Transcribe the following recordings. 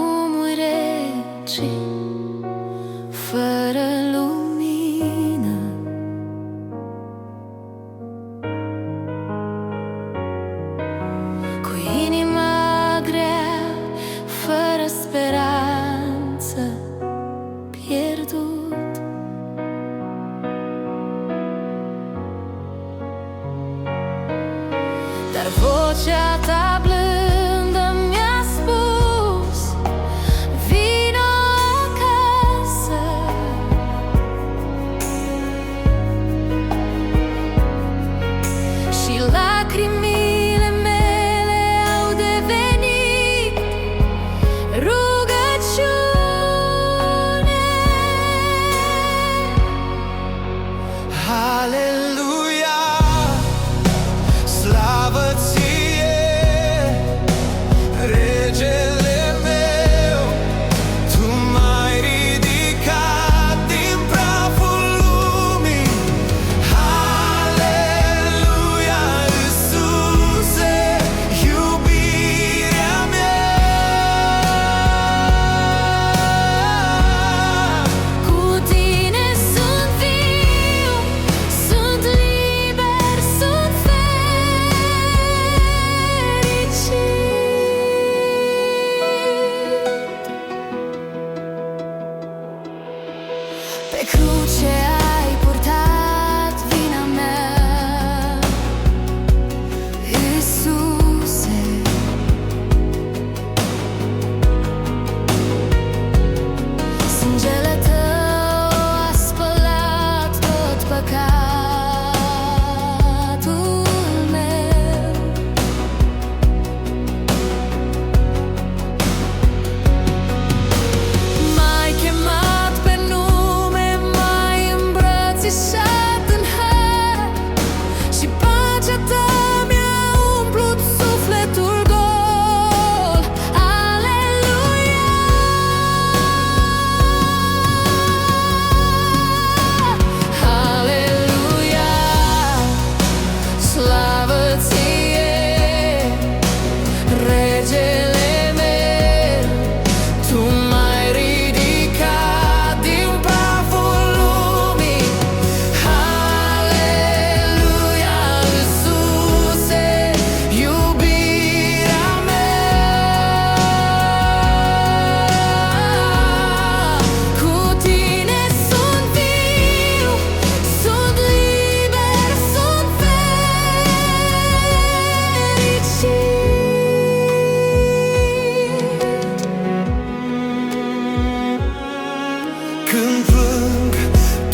drumuri reci, fără lumină. Cu inima grea, fără speranță, pierdut. Dar vocea ta blândă mi-a spus: vino acasă. Și lacrimile mele au devenit rugăciune. Aleluia, slavă ție, regele meu. Tu m-ai ridicat din praful lumii. Aleluia, Iisuse, iubirea mea. Cu tine sunt viu, sunt liber, sunt fericit. Pe cruce ai purtat vina mea, Iisuse. Sângele tău a spălat tot păcatul meu. M-ai chemat pe nume, m-ai îmbrățișat în har, și pacea ta mi-a umplut sufletul gol. Aleluia, aleluia, slavă ție, regele meu. Tu m-ai ridicat din praful lumii. Aleluia, Iisuse, iubirea mea. Cu tine sunt viu, sunt liber, sunt fericit. Când plâng,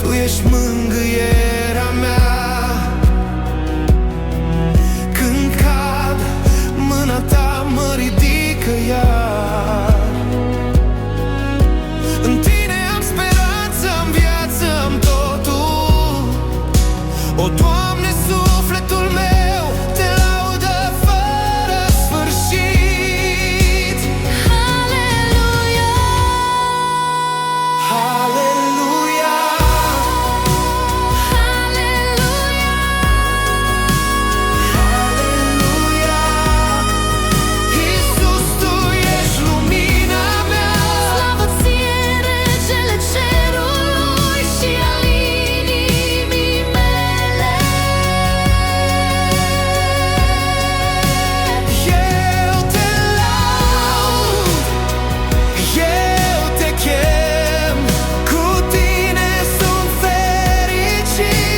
tu ești mângâierea mea. Când cad, mâna ta mă ridică iar. În tine am speranță, în viață am totul. O, Doamne, sufletul meu te laudă fără sfârșit. Aleluia, Aleluia, aleluia, aleluia. Iisus, tu ești lumina mea. slavă ție, regele cerului și al inimii mele. Eu te laud, eu te chem, cu tine sunt fericit.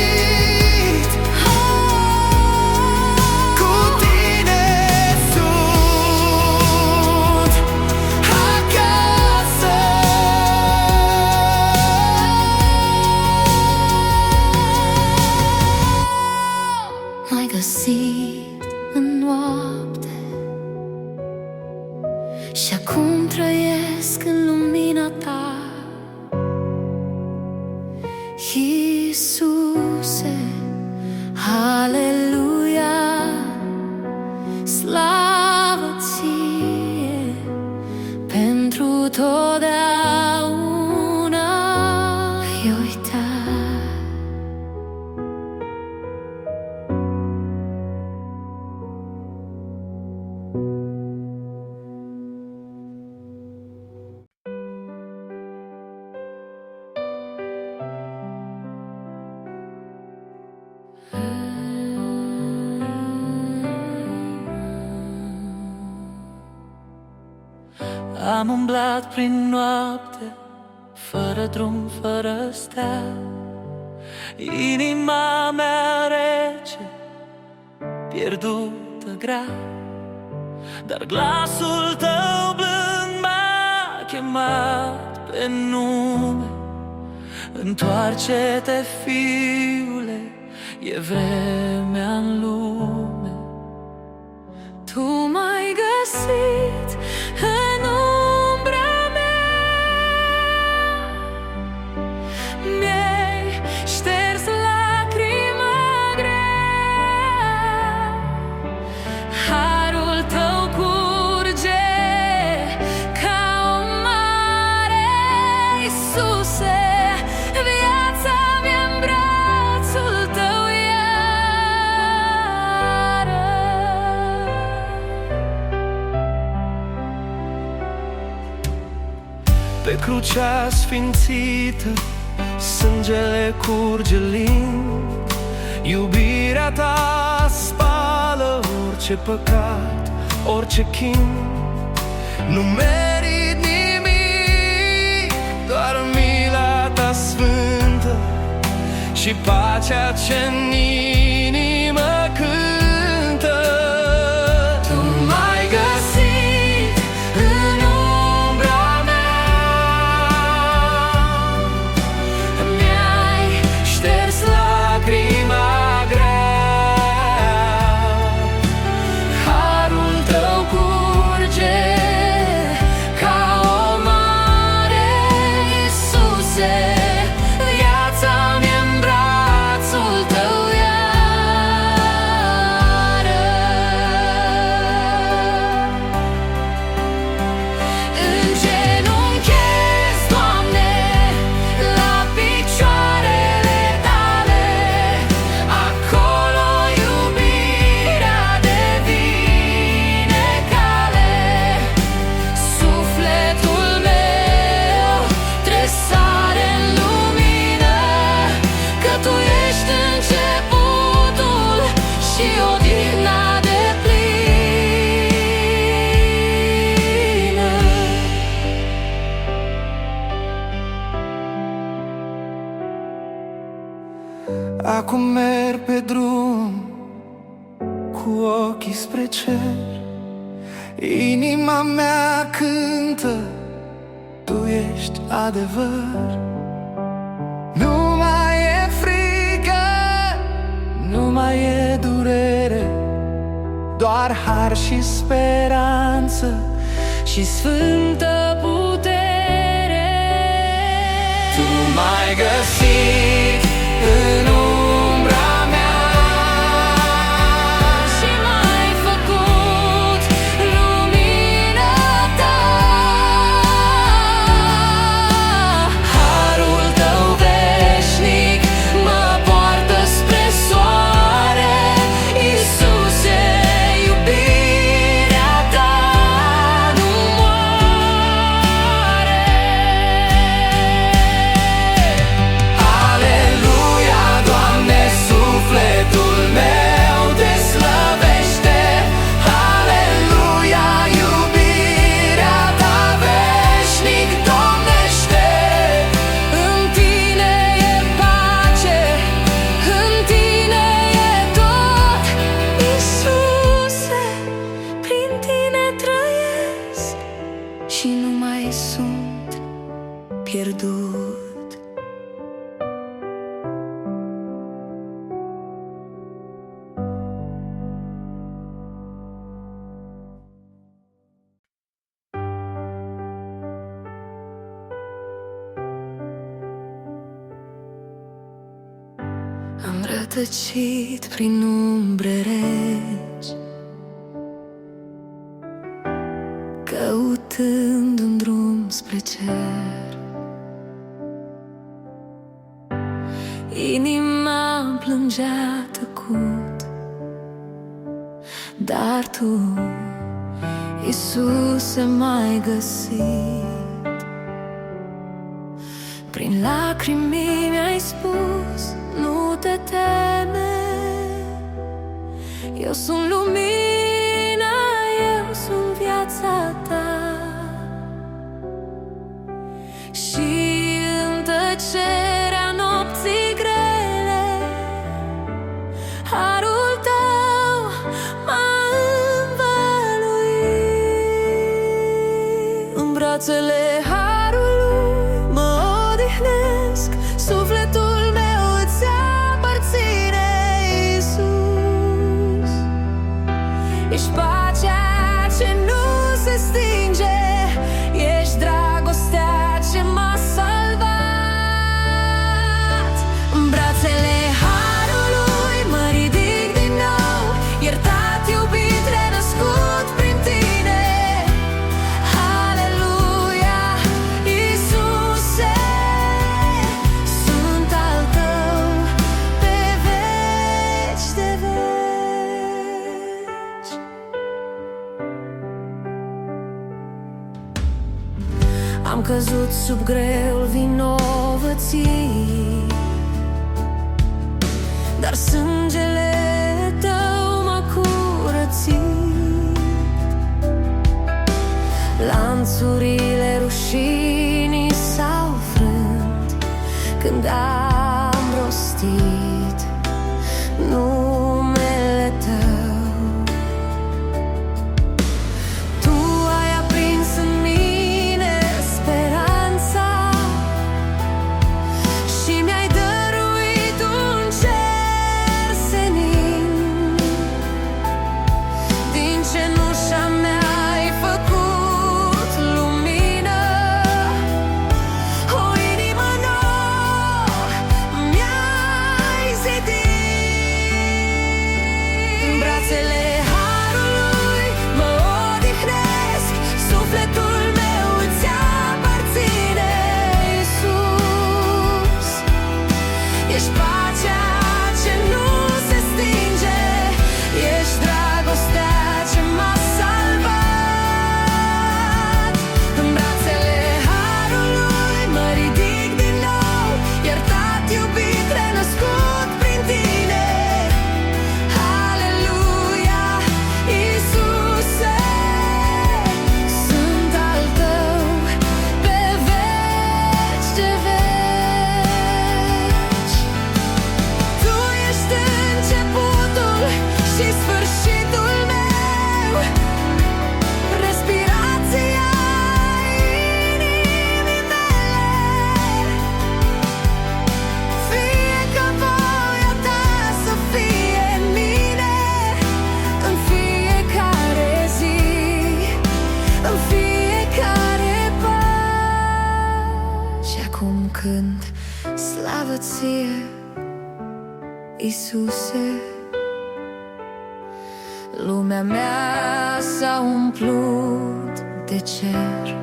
Cu tine sunt acasă. M-ai găsit în noapte și acum trăiesc în lumina ta, Iisuse. Aleluia, slavă ție pentru totdeauna. Ai uitat. Am umblat prin noapte, fără drum, fără stea. Inima mea rece, pierdută, grea, dar glasul tău blând m-a chemat pe nume. Întoarce-te, fiule, e vremea-n lume. Tu m-ai găsit în umbra mea, mi-ai șters lacrima grea. Harul tău curge ca o mare, Iisuse, viața mea-n brațul tău iară. Pe crucea sfințită, sângele curge lin. Iubirea ta spală orice păcat, orice chin. Nu merit nimic, doar mila ta sfântă și pacea ce-n inimă cântă. Tu m-ai găsit în umbra mea, Mi-ai șters lacrima grea. Harul tău curge ca o mare, Iisuse, viața mea-n brațul tău iară. Îngenunchez, Doamne, la picioarele tale, acolo iubirea devine cale. Sufletul meu tresare în lumină, că Tu ești începutul și odihna deplină. Acum merg pe drum cu ochii spre cer. Inima mea cântă, Tu ești adevăr. Nu mai e frică, nu mai e durere, doar har și speranță Și sfântă putere. Tu m-ai găsit în umbra mea Și m-ai făcut lumina Ta. Harul Tău veșnic mă poartă spre soare, Iisuse, iubirea Ta nu moare. Aleluia, Doamne, sufletul meu te slăvește. Aleluia, iubirea Ta veșnic domnește. În Tine e pace, în Tine e tot, Iisuse, prin Tine trăiesc și nu mai sunt pierdut. Am rătăcit prin umbre reci, căutând un drum spre cer. Inima plângea tăcut, dar Tu, Iisuse, m-ai găsit. Prin lacrimi mi-ai spus, nu te teme, eu sunt lumina, eu sunt viața Ta. și în tăcerea nopții grele, harul tău m-a învăluit. În brațele harului mă odihnesc, sufletul meu îți aparține, Iisus. Ești pacea ce nu se stinge, ești dragostea ce m-a salvat. În brațele harului mă ridic din nou, iertat, iubit, renăscut prin tine. Haleluia, Iisuse, sunt al tău pe veci de veci. Am căzut sub greul vinovății, dar sângele tău m-a curățit. Lanțurile rușinii s-au frânt când am rostit numele tău. Tu ai aprins în mine speranța și mi-ai dăruit un cer senin. Din cenușa mea ai făcut lumină, o inimă nouă mi-ai zidit. În brațele harului mă odihnesc, sufletul meu îți aparține, Iisus. Ești pacea ce nu se stinge, ești dragostea ce m-a salvat. În brațele harului mă ridic din nou, iertat, iubit, renăscut prin tine. Haleluia, Iisuse, sunt al tău pe veci de veci. Tu ești începutul și sfârșitul meu, respirația inimii mele. Fie ca voia ta să fie în mine, în fiecare zi, în fiecare pas. Și acum cânt slavă ție, Iisuse, lumea mea s-a umplut de cer.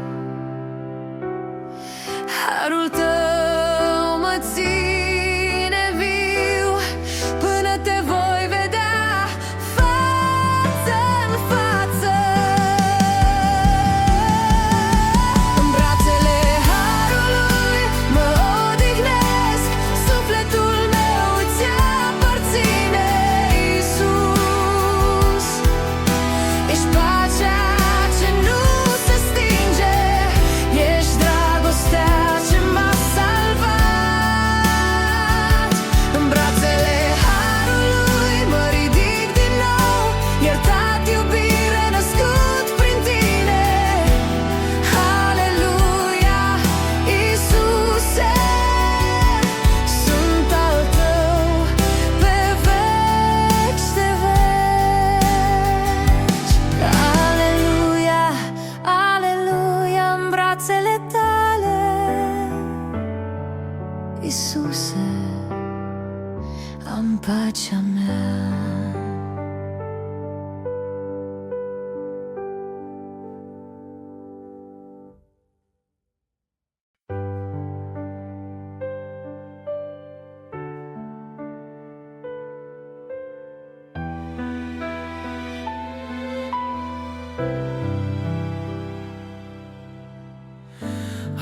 Harul tău mă ține viu până te voi vedea față în față. În brațele harului mă odihnesc, sufletul meu îți aparține, Iisus. Ești pacea ce nu se stinge, ești dragostea ce m-a salvat. În brațele harului mă ridic din nou, iertat, iubit, renăscut prin tine. Haleluia, Iisuse, sunt al tău pe veci de veci. Aleluia, aleluia, în brațele tale, Iisuse, am pacea mea.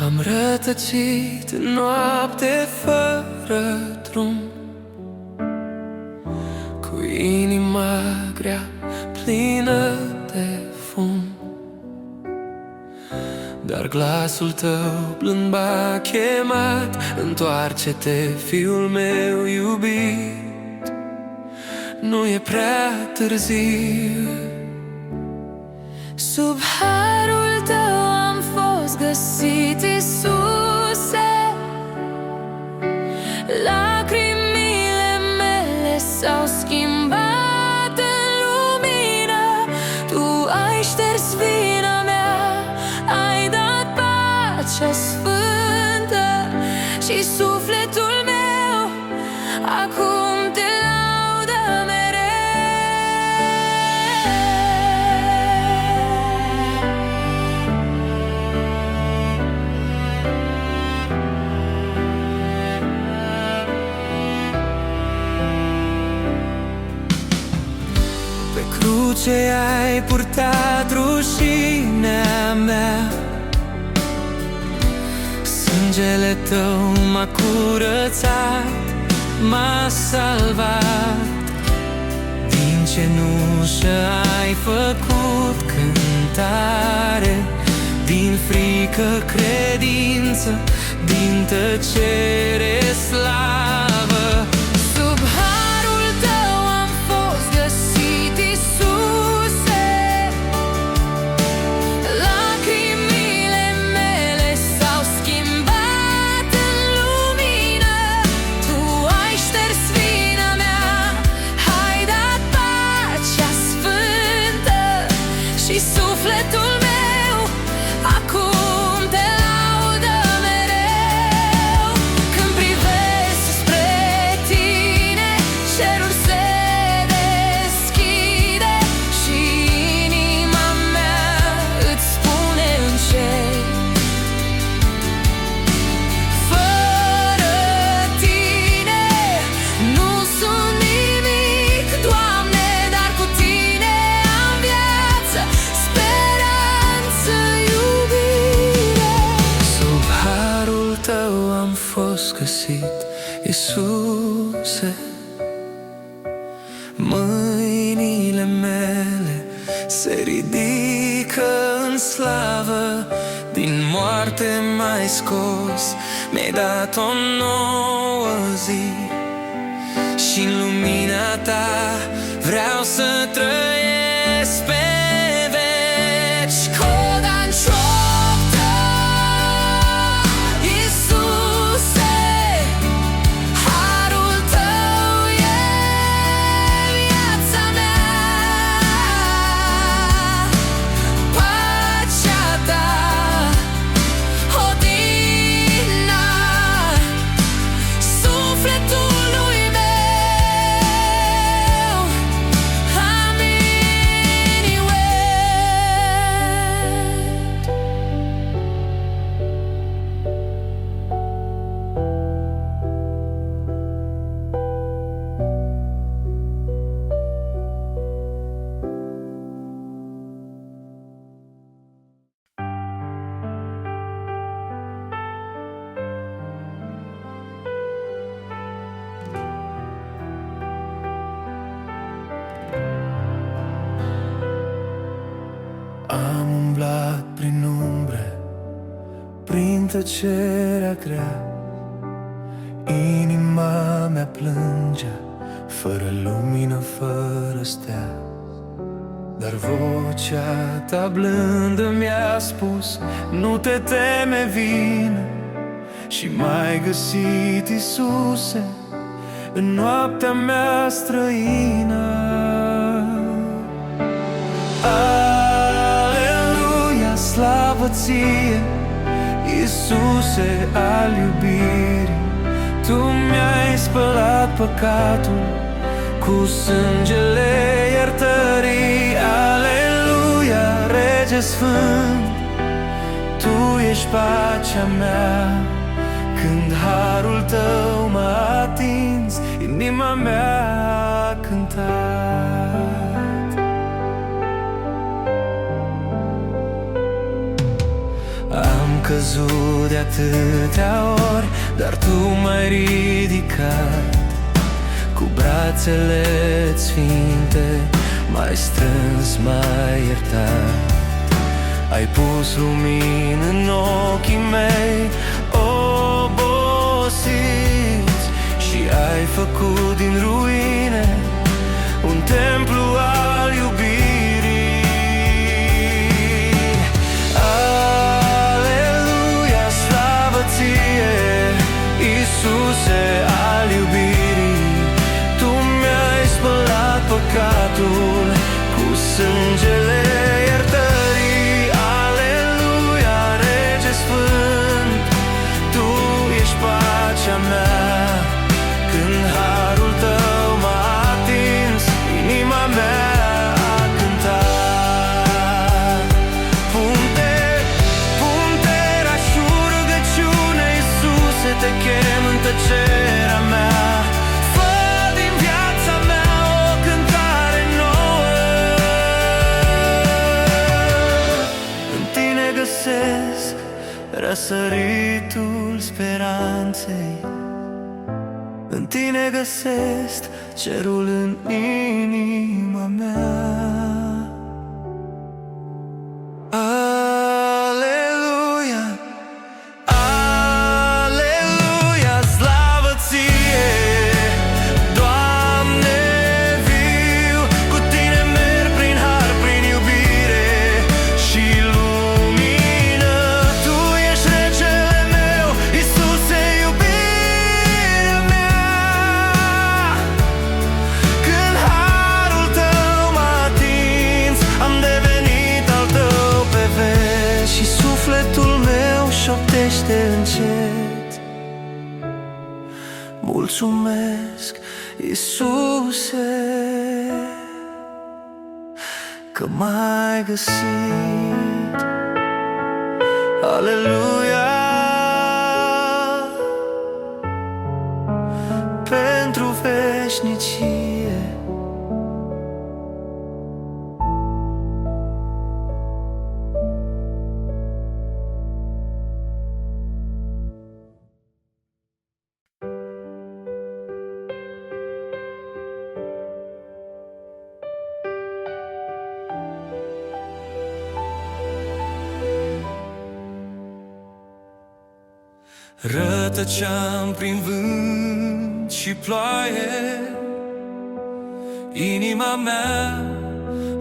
Am rătăcit în noapte fără drum, cu inima grea, plină de fum. Dar Doar glasul tău blând m-a chemat: întoarce-te, fiul meu iubit, nu e prea târziu. Sub harul tău am fost găsit, Iisuse. Lacrimile mele s-au schimbat în lumină. Tu ai șters vina mea, ai dat pacea sfântă și sufletul meu acum te laudă mereu. Pe cruce ai purtat rușinea mea, sângele tău m-a curățat, m-a salvat. Din cenușă ai făcut cântare, din frică credință, din tăcere slavă. Sub harul tău am fost găsit, Iisuse. Lacrimile mele s-au schimbat în lumină. Tu ai șters vina mea, ai dat pacea sfântă și sufletul meu acum te laudă mereu. Când privesc spre tine, cerul se deschide și inima mea îți spune încet: fără tine nu sunt nimic, Doamne, dar cu tine am viață, speranță, iubire. Sub harul tău am fost găsit, Iisuse. Mâinile mele se ridică în slavă, din moarte m-ai scos, mi-ai dat o nouă zi. Și-n lumina ta vreau să trăiesc pe veci. Coda-n șoaptă, Iisuse, harul tău e viața mea. Pacea ta, odihna sufletului meu. Amin, Am umblat prin umbre, prin tăcerea grea. Inima mea plângea, fără lumină, fără stea. Dar vocea ta blândă mi-a spus: nu te teme, vine. Și m-ai găsit, Iisuse, în noaptea mea străină. Aleluia, slavă ție, Iisuse al iubirii. Tu mi-ai spălat păcatul cu sângele iertării. Aleluia, Rege Sfânt, Tu ești pacea mea. Când harul tău m-a atins, inima mea a cântat. Am căzut de atâtea ori, dar Tu m-ai ridicat. Cu brațele sfinte m-ai strâns, m-ai iertat. ai pus lumină în ochii mei obosiți și ai făcut din ruine un templu al iubirii. Aleluia, slavă ție, Iisuse al iubirii, Tu mi-ai spălat păcatul cu sângele iertării. Aleluia, Rege Sfânt, Tu ești pacea mea. Când harul Tău m-a atins, inima mea a cântat. Puterea și rugăciune, Iisuse, Te chem în tăcerea mea. Fă din viața mea o cântare nouă. În Tine găsesc răsăritul speranței, în Tine găsesc cerul în inima mea. Aleluia, aleluia, slavă Ție, Doamne viu. Cu Tine merg prin har, prin iubire și lumină. Tu ești regele meu, Iisuse, iubirea mea. Când harul Tău m-a atins, am devenit al Tău pe veci și sufletul meu șoptește încet. Mulțumesc, Iisuse, că m-ai găsit. Aleluia, pentru veșnicie. Rătăceam prin vânt și ploaie, inima mea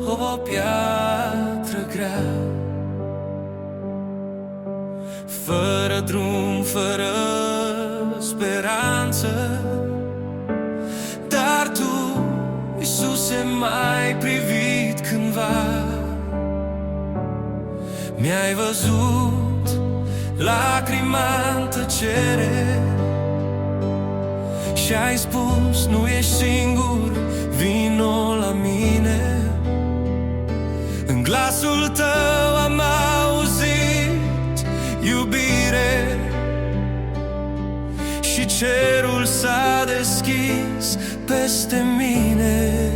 o piatră grea. Fără drum, fără speranță, dar Tu, Iisuse, m-ai privit cândva. Mi-ai văzut lacrima în tăcere și ai spus, nu ești singur, vino la mine. În glasul Tău am auzit iubire și cerul s-a deschis peste mine.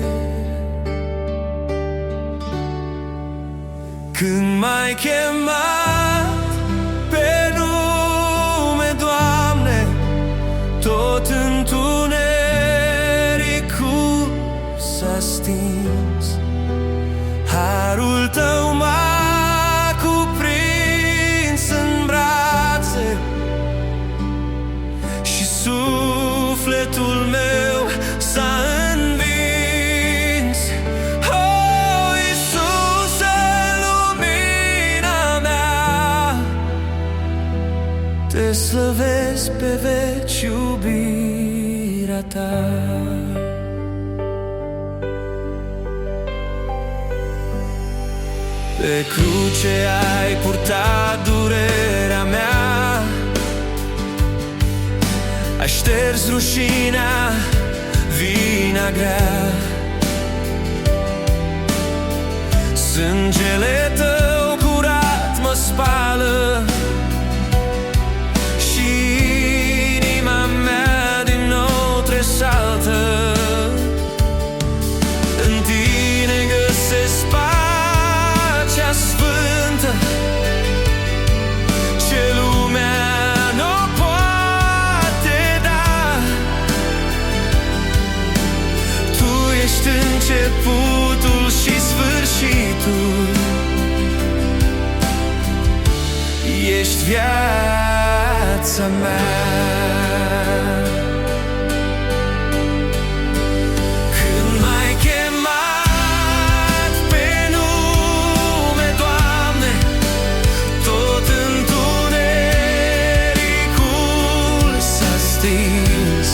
Când m-ai chemat pe nume, Doamne, tot întunericul s-a stins. Harul Tău m-a cuprins în brațe și sufletul meu s-a învins. Oh, Iisuse, lumina mea, Te slăvesc pe veci iubirea Ta. Pe cruce ai purtat durerea mea, ai șters rușinea, vina grea. Sângele Tău curat mă spală și inima mea din nou tresaltă. În Tine găsesc pacea sfântă, ce lumea n-o poate da. Tu ești începutul și sfârșitul, viața mea. Când m-ai chemat pe nume, Doamne, tot întunericul s-a stins.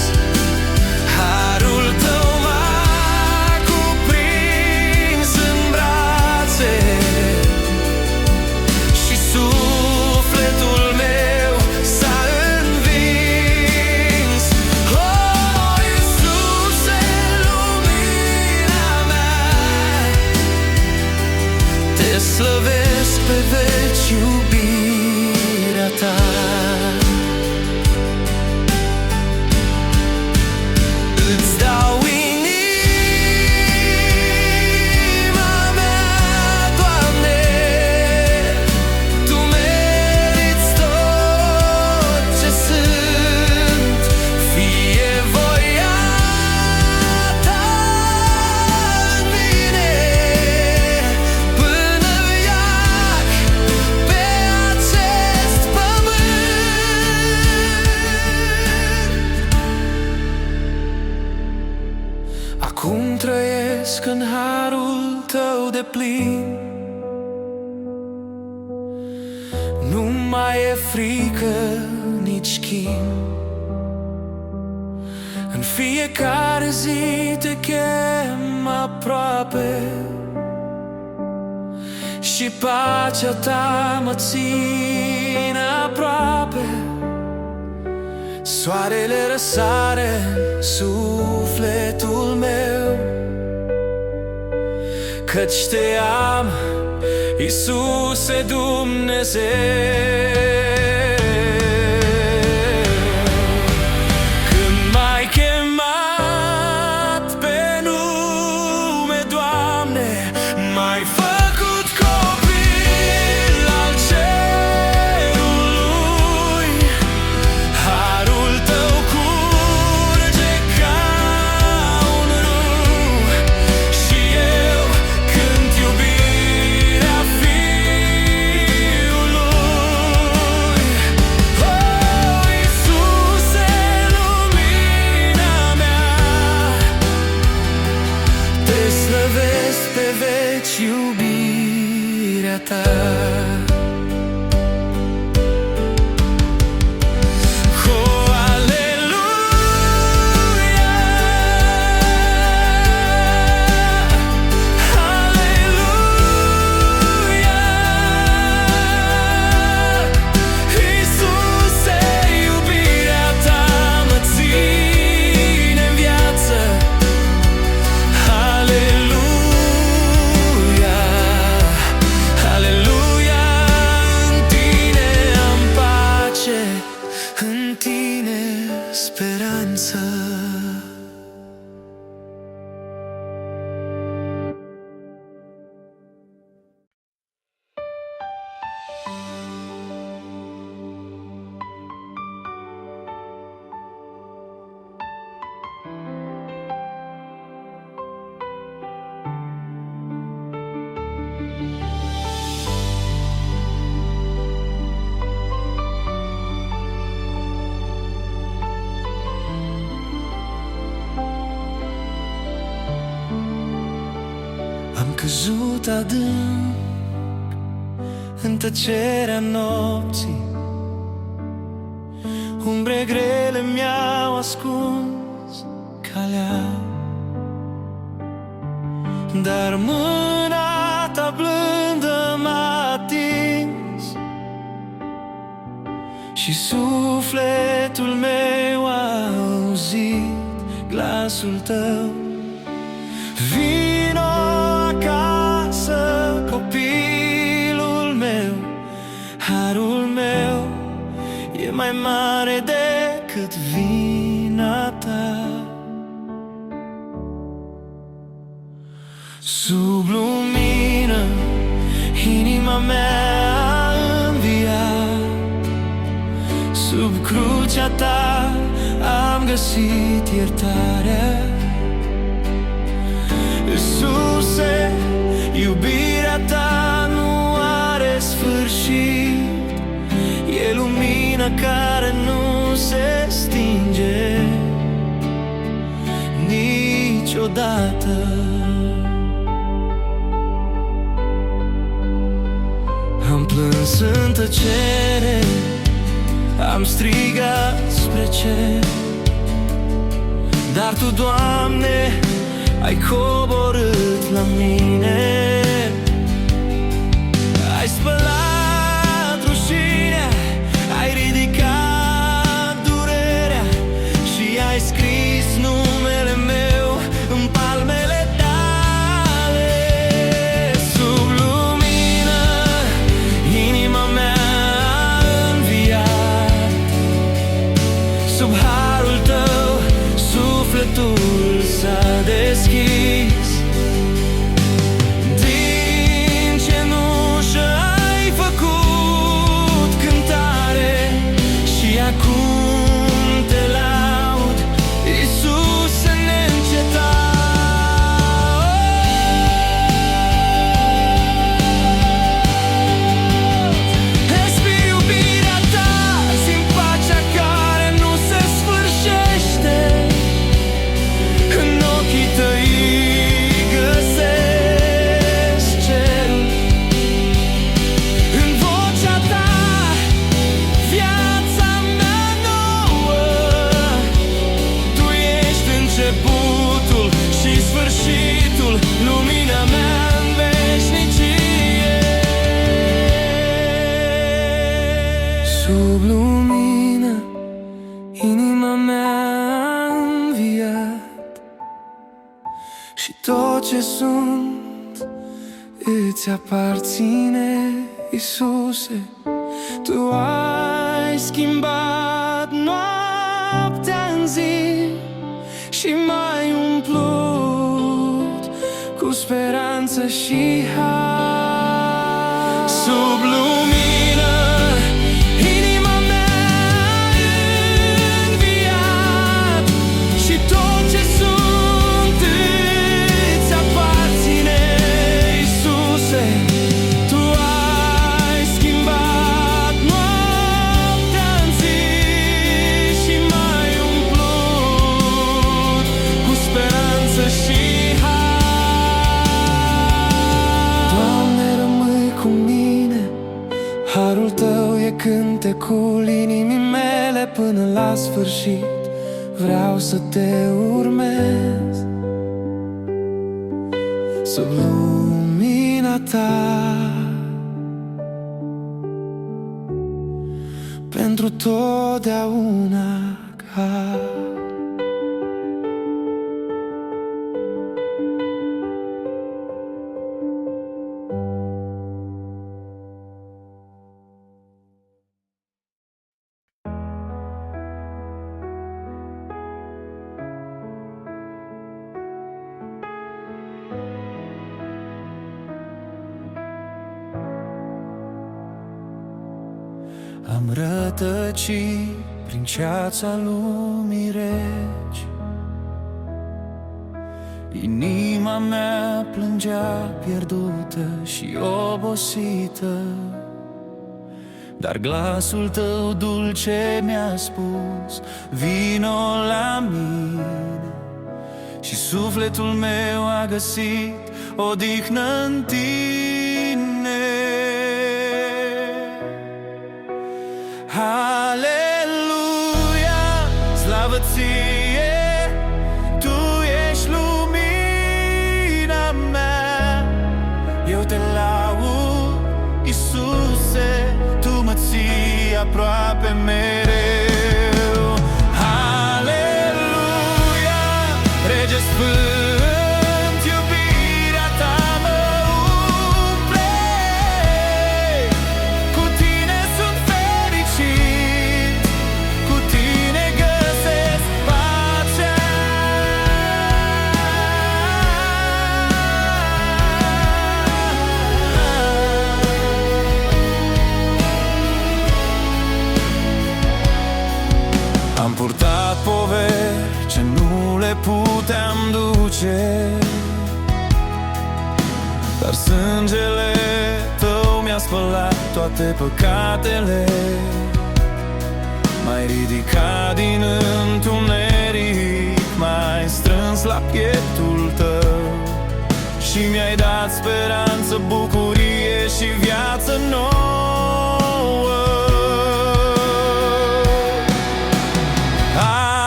Harul Tău m-a cuprins în brațe și sufletul meu s-a învins. Oh, Iisuse, lumina mea, Te slăvesc pe veci iubirea Ta. Îți dau inima mea, Doamne, Tu meriți tot ce sunt. Fie voia Ta în mine până veac pe acest pământ. Acum trăiesc în harul Tău deplin. Nu mai e frică, nici chin. În fiecare zi Te chem aproape și pacea Ta mă ține aproape. Soarele răsare în sufletul meu, căci Te am, Iisuse Dumnezeu. Când m-ai chemat pe nume, Doamne, m-ai făcut copil al cerului. Harul Tău curge ca un râu și eu cânt iubirea Fiului. Oh, Iisuse, lumina mea, Te slăvesc pe veci iubirea Ta. Oh, aleluia, aleluia. Iisuse, iubirea Ta mă ține în viață. Aleluia, aleluia. În Tine am pace, în Tine speranță. Am căzut adânc în tăcerea nopții, umbre grele mi-au ascuns calea, dar mâna Ta blândă m-a atins și sufletul meu a auzit glasul Tău. Vino acasă, copilul meu, harul meu e mai mare decât vina ta. Sub lumină, inima mea a înviat, sub crucea ta am găsit iertarea. Iisuse, iubirea ta nu are sfârșit, e lumină lumina care nu se stinge niciodată. Am plâns în tăcere, am strigat spre cer, dar Tu, Doamne, ai coborât la mine. Ai spălat rușinea, ai ridicat durerea și ai scris numele meu în palmele Tale. Sub lumină, inima mea a înviat, sub harul Tău, sufletul s-a deschis. Acum Te laud, Iisuse neîncetat. Respir iubirea Ta, simt pacea care nu se sfârșește. În ochii Tăi găsesc cerul, în vocea Ta începutul și sfârșitul, lumina mea în veșnicie. Sub lumină, inima mea a înviat și tot ce sunt îți aparține, Iisuse. Tu ai schimbat noaptea în zi și m-ai umplut cu speranță și har. Sub lumină, inima mea a înviat și tot ce sunt îți aparține, Iisuse. Tu ai schimbat noaptea în zi și m-ai umplut cu speranță și har. Doamne, rămâi cu mine, harul Tău e cântecul inimii mele până la sfârșit. Vreau să Te urmez sub lumina Ta, pentru totdeauna. Am rătăcit prin ceața lumii reci, inima mea plângea pierdută și obosită, dar glasul Tău dulce mi-a spus: vino la mine. Și sufletul meu a găsit odihnă în Tine. Aleluia, slavă Ție, Tu ești lumina mea. Eu Te laud, Iisuse, Tu mă ții aproape mereu. Aleluia, Rege Sfânt, iubirea Ta mă umple. Cu Tine sunt fericit, cu Tine găsesc pacea. Am purtat poveri ce nu le puteam duce, dar sângele Tău mi-a spălat toate păcatele. ridicat din întuneric, m-ai strâns la pieptul tău și mi-ai dat speranță, bucurie și viață nouă.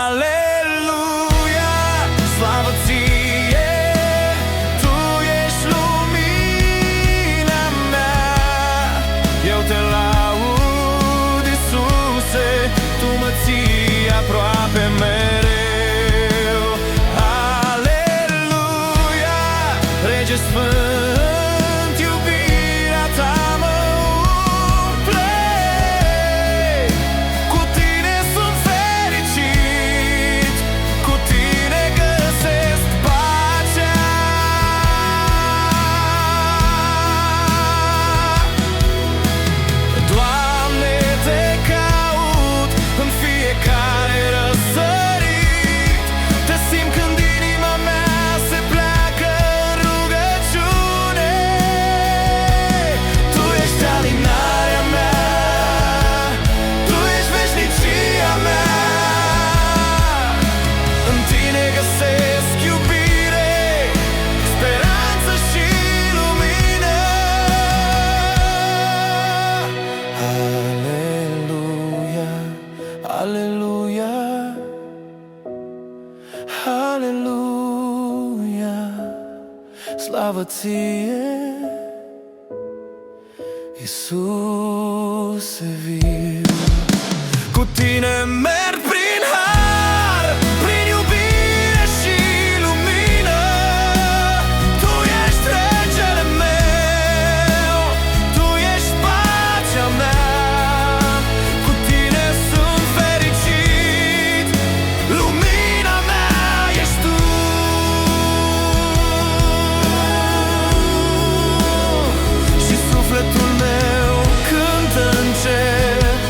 Aleluia, slavă ție, tu ești lumina mea. Eu te laud, Iisuse, tu mă ții aproape mereu. Aleluia, Rege Sfânt, iubirea ta mă umple. Cu tine sunt fericit, cu tine găsesc pacea. Doamne, te caut în fiecare răsărit, te simt când inima mea se pleacă în rugăciune. Tu ești alinarea mea, tu ești veșnicia mea. În tine găsesc iubire, speranță și lumină. Aleluia, aleluia, aleluia, slavă ție, Iisuse viu. Cu tine merg prin har, prin iubire și lumină. Tu ești regele meu, tu ești pacea mea. Cu tine sunt fericit, lumina mea ești tu. Și sufletul meu cântă încet,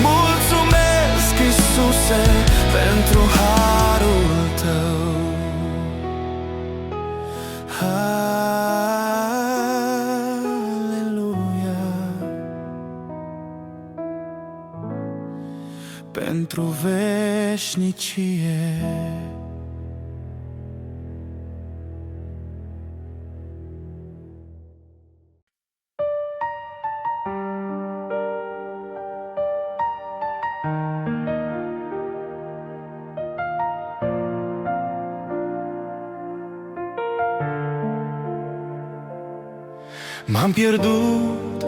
mulțumesc, Iisuse, pentru harul tău. Aleluia, pentru veșnicie. M-am pierdut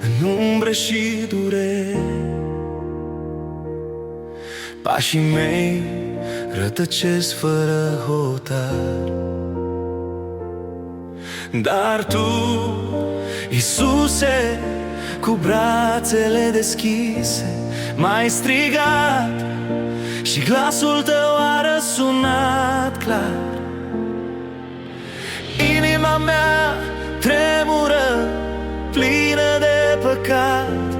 în umbre și dureri, pașii mei rătăcesc fără hotar. Dar tu, Iisuse, cu brațele deschise, m-ai strigat și glasul tău a răsunat clar. Inima mea tremură, plină de păcat,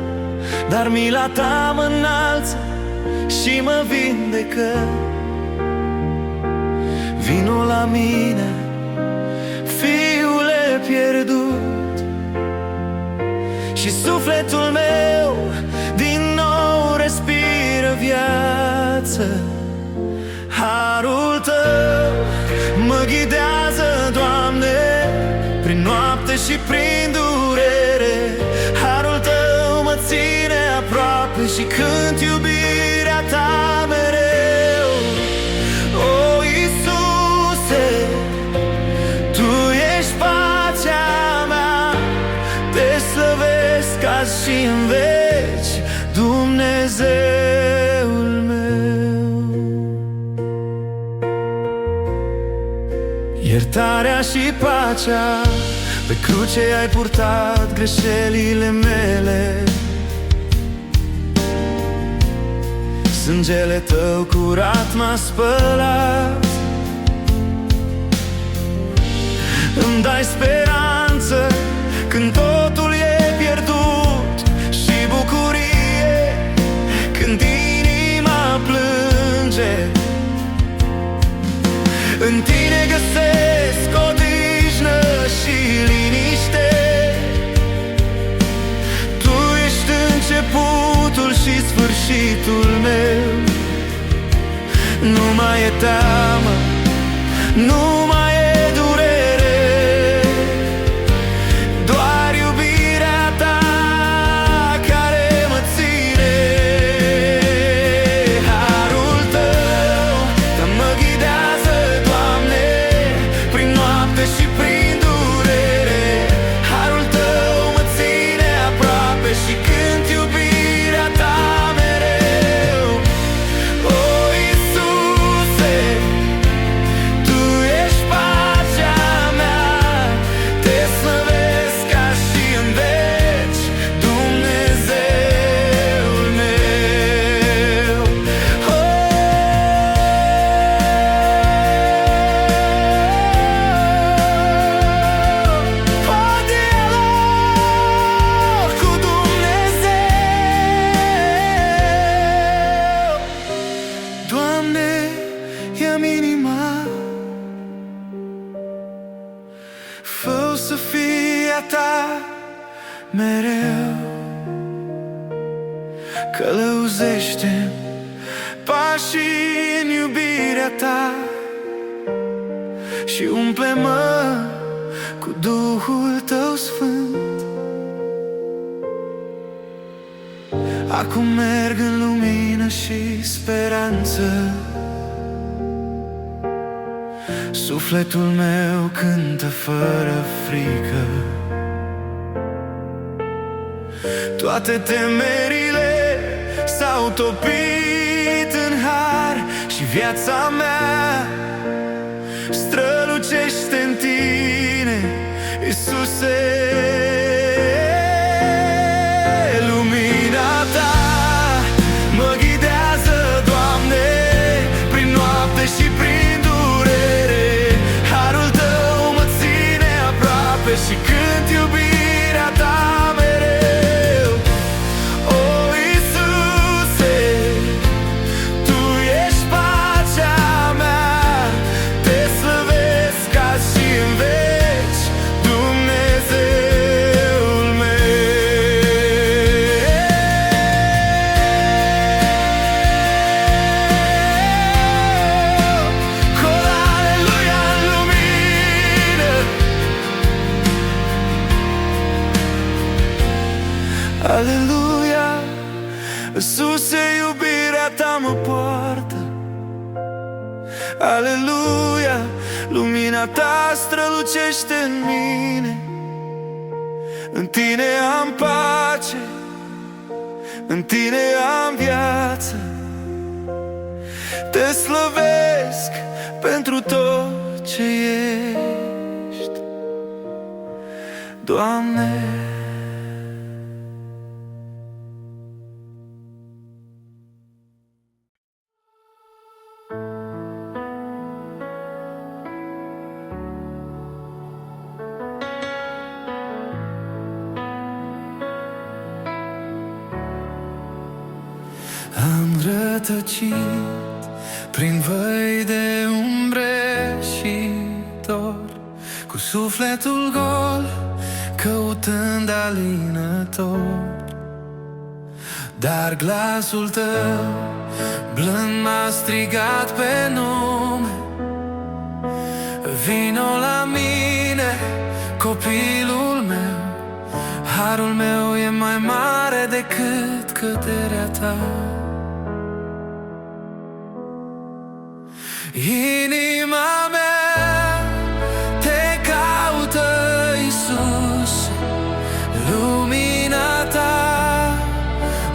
dar mila ta mă înalță și mă vindecă. Vino la mine, fiule pierdut, și sufletul meu din nou respiră viață. Harul tău mă ghidează, Doamne, prin noapte și prin durere. Harul tău mă ține aproape și cânt iubirea ta mereu. O, Iisuse, tu ești pacea mea, te slăvesc azi și în veci, Dumnezeul meu. Iertarea și pacea, pe cruce ai purtat greșelile mele. Sângele tău curat m-a spălat. Îmi dai speranță când totul e pierdut și bucurie când inima plânge. În tine găsesc odihnă și liniște. Tu ești începutul și sfârșitul iubitul meu. Nu mai e teamă, nu mai e durere, doar iubirea ta care mă ține. Harul tău mă ghidează, Doamne, prin noapte și prin durere. Harul tău mă ține aproape și cânt iubirea ta mereu. O, Iisuse, Tu ești pacea mea, te slăvesc ca și în veci, Dumnezeul meu. O, dialog cu Dumnezeu. Doamne, ia-mi inima, fă să fie a ta mereu. Călăuzește-mi pașii în iubirea ta și umple-mă cu Duhul tău sfânt. Acum merg în lumină și speranță, sufletul meu cântă fără frică. Toate temerile s-au topit în har și viața mea strălucește în tine, Iisuse. Lumina ta mă ghidează, Doamne, prin noapte și prin durere. Harul tău mă ține aproape și cânt iubirea ta mereu. O, Iisuse, Tu ești pacea mea, te slăvesc ca și în veci, Dumnezeul meu. Cor aleluia în lumină, aleluia, Iisuse, iubirea ta mă poartă. Aleluia, lumina ta strălucește în mine. În tine am pace, în tine am viață. Te slăvesc pentru tot ce ești, Doamne. Am rătăcit prin văi de umbre și dor, cu sufletul gol, căutând alinător. Dar glasul tău blând m-a strigat pe nume: vino la mine, copilul meu. Harul meu e mai mare decât căderea ta. Inima mea te caută, Iisus. Lumina ta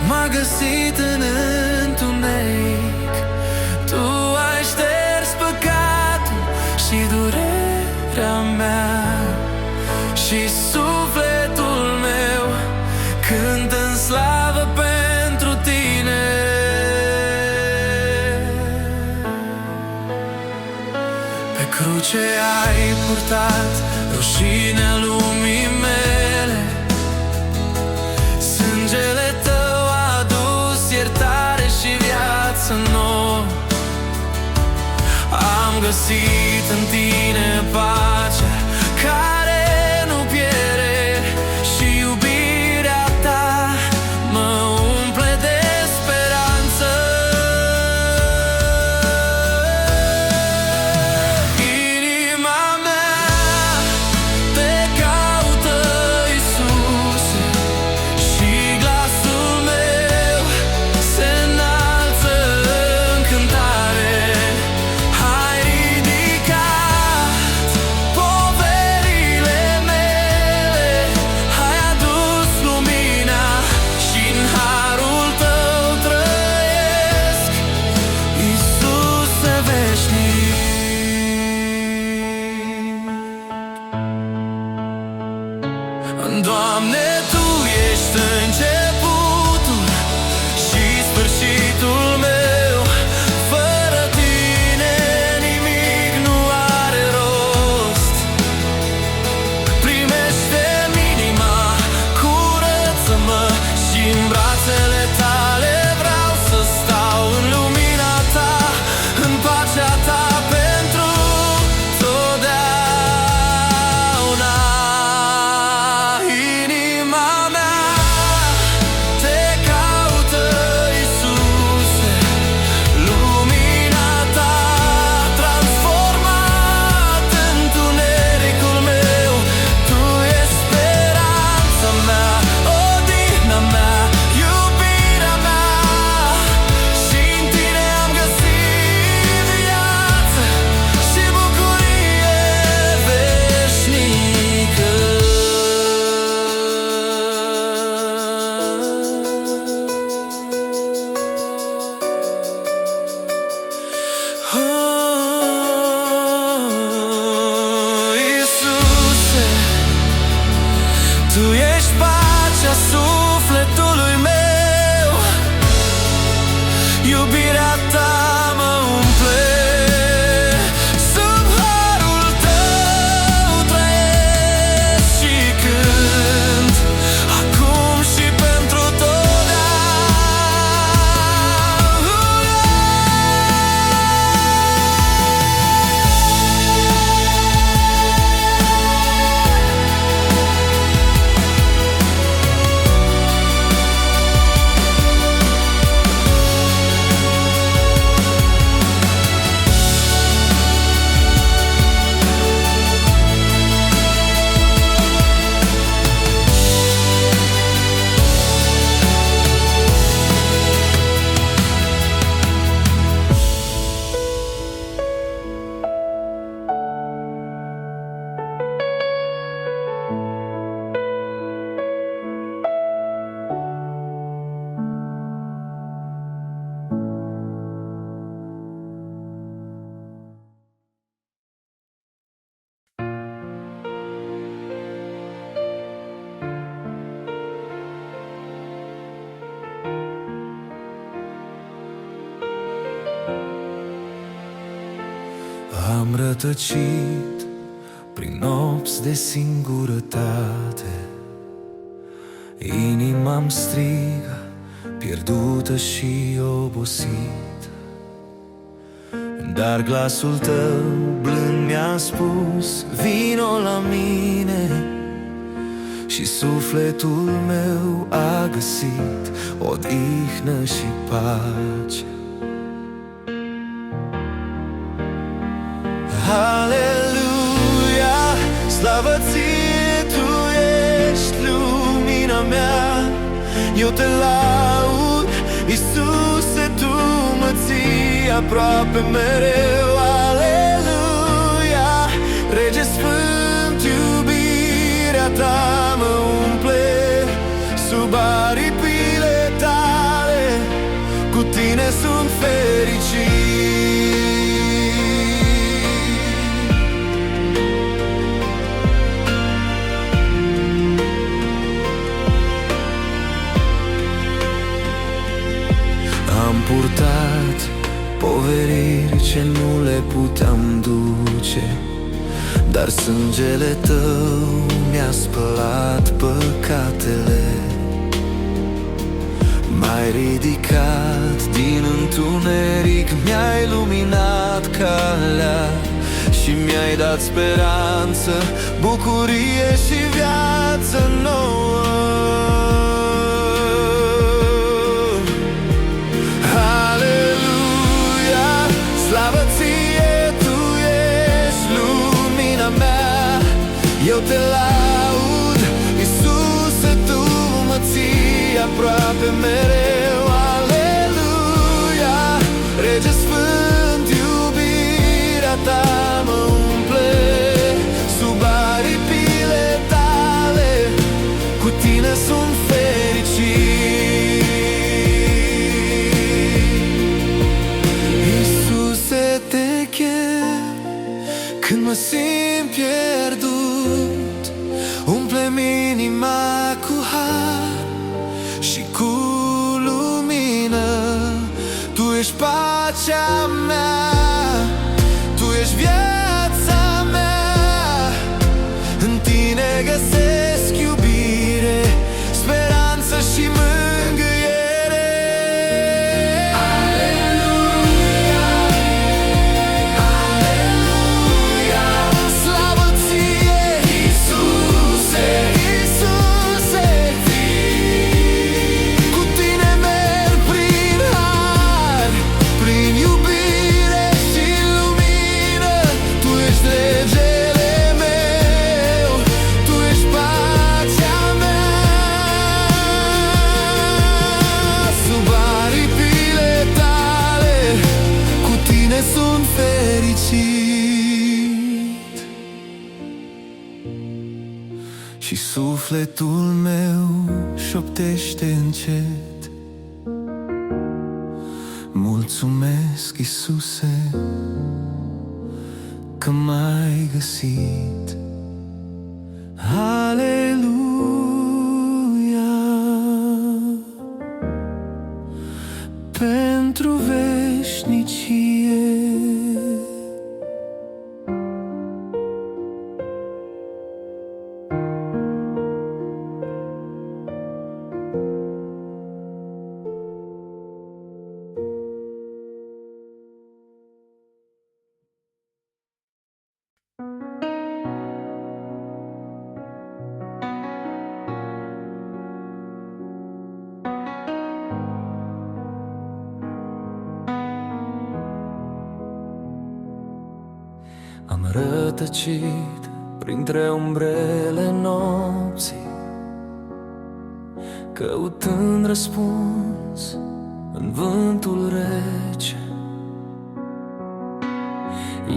m-a găsit în întuneric. Tu ai șters păcatul și durerea mea, și sufletul meu cântă în slavă pentru tine. Pe cruce ai purtat rușinea lumii mele, sângele tău a adus iertare și viață nouă. Am găsit în tine pacea care nu pierde, și iubirea ta mă umple de speranță. Iubirea ta mă umple. Sub harul tău trăiesc și cânt, acum și pentru totdeauna. Am rătăcit prin nopți de singurătate, inima-mi strigă, pierdută și obosită. Dar glasul tău blând mi-a spus: vino la mine. Și sufletul meu a găsit odihnă și pace. Aleluia, slavă ție, tu ești lumina mea. Eu te laud, Iisuse, tu mă ții aproape mereu. Aleluia, Rege Sfânt, iubirea ta mă umple. Sub aripile tale, cu tine sunt fericit. Am purtat poveriri ce nu le puteam duce, dar sângele tău mi-a spălat păcatele. M-ai ridicat din întuneric, mi-ai luminat calea și mi-ai dat speranță, bucurie și viață nouă. Slavă ție, tu ești lumina mea. Eu te laud, Iisuse, tu mă ții aproape mereu. Aleluia, Rege Sfânt, iubirea ta mă umple. Sub aripile tale, cu tine sunt fericit. Când mă simt pierdut, umple-mi inima cu har și cu lumină. Tu ești pacea mea, tu ești viața mea. În tine găsesc iubire, speranță și mângâiere. Și sufletul meu șoptește încet: mulțumesc, Iisuse, că m-ai găsit. Aleluia, pentru pentru veșnicie. Am rătăcit printre umbrele nopții, căutând răspuns în vântul rece.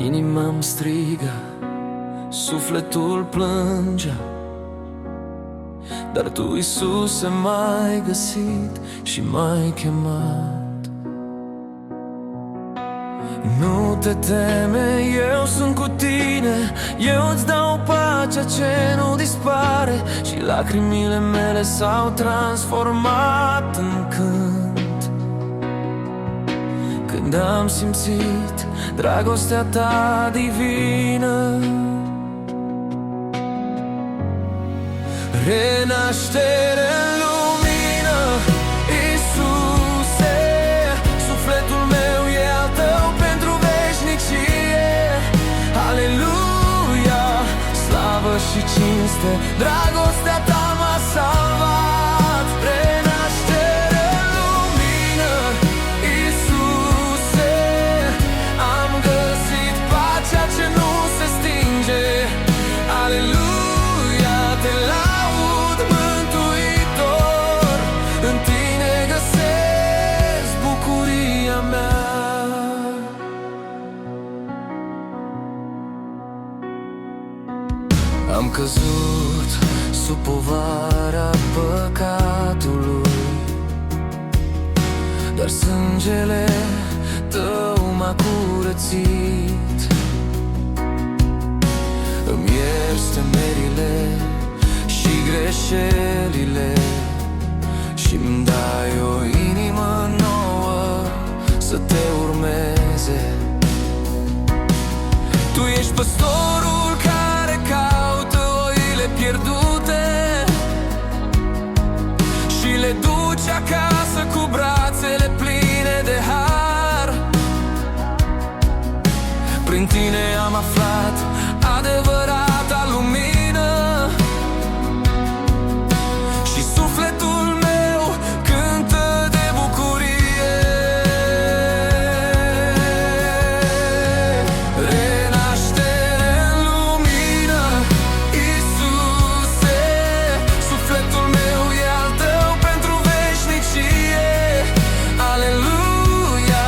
Inima-mi strigă, sufletul plângea, dar Tu, Iisuse, m-ai găsit și m-ai chemat. Nu te teme, eu sunt cu tine, eu îți dau pacea ce nu dispare, și lacrimile mele s-au transformat în cânt. Când am simțit dragostea Ta divină, renaștere în lumină, Iisuse, sufletul meu e al Tău pentru veșnicie. Aleluia, slavă și cinste, dragostea Ta m-a salvat. Renaștere în lumină, Iisuse, am găsit pacea ce nu se stinge. Aleluia, Te laud, Mântuitor, în Tine găsesc bucuria mea. Am căzut sub povara păcatului, dar sângele Tău m-a curățit. Îmi ierzi temerile și greșelile și-mi dai o inimă nouă să Te urmeze. Tu ești păstorul care caută oile pierdute și le duci acasă cu brațele pline de har. Prin Tine am aflat adevărata lumină și sufletul meu cântă de bucurie. Renaștere în lumină, Iisuse, sufletul meu e al Tău pentru veșnicie. Aleluia,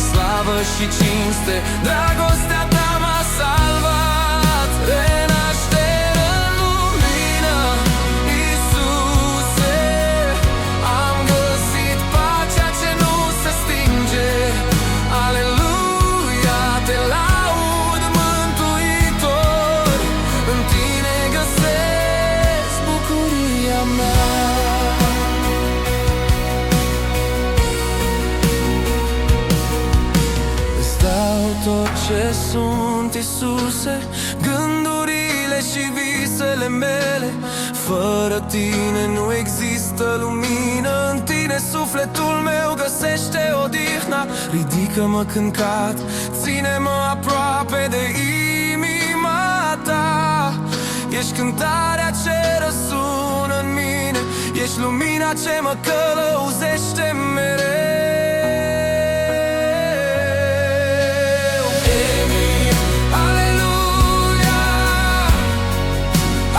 slavă și cinste, dragostea Ta m-a salvat. Renaștere în lumină, Iisuse, am găsit pacea ce nu se stinge. Aleluia, Te laud, Mântuitor, în Tine găsesc bucuria mea. Îți dau tot ce sunt, Iisuse, gândurile și visele mele. Fără Tine nu există lumină, în Tine sufletul meu găsește odihna. Ridică-mă când cad, ține-mă aproape de inima Ta. Ești cântarea ce răsună în mine, ești lumina ce mă călăuzește mereu. Aleluia,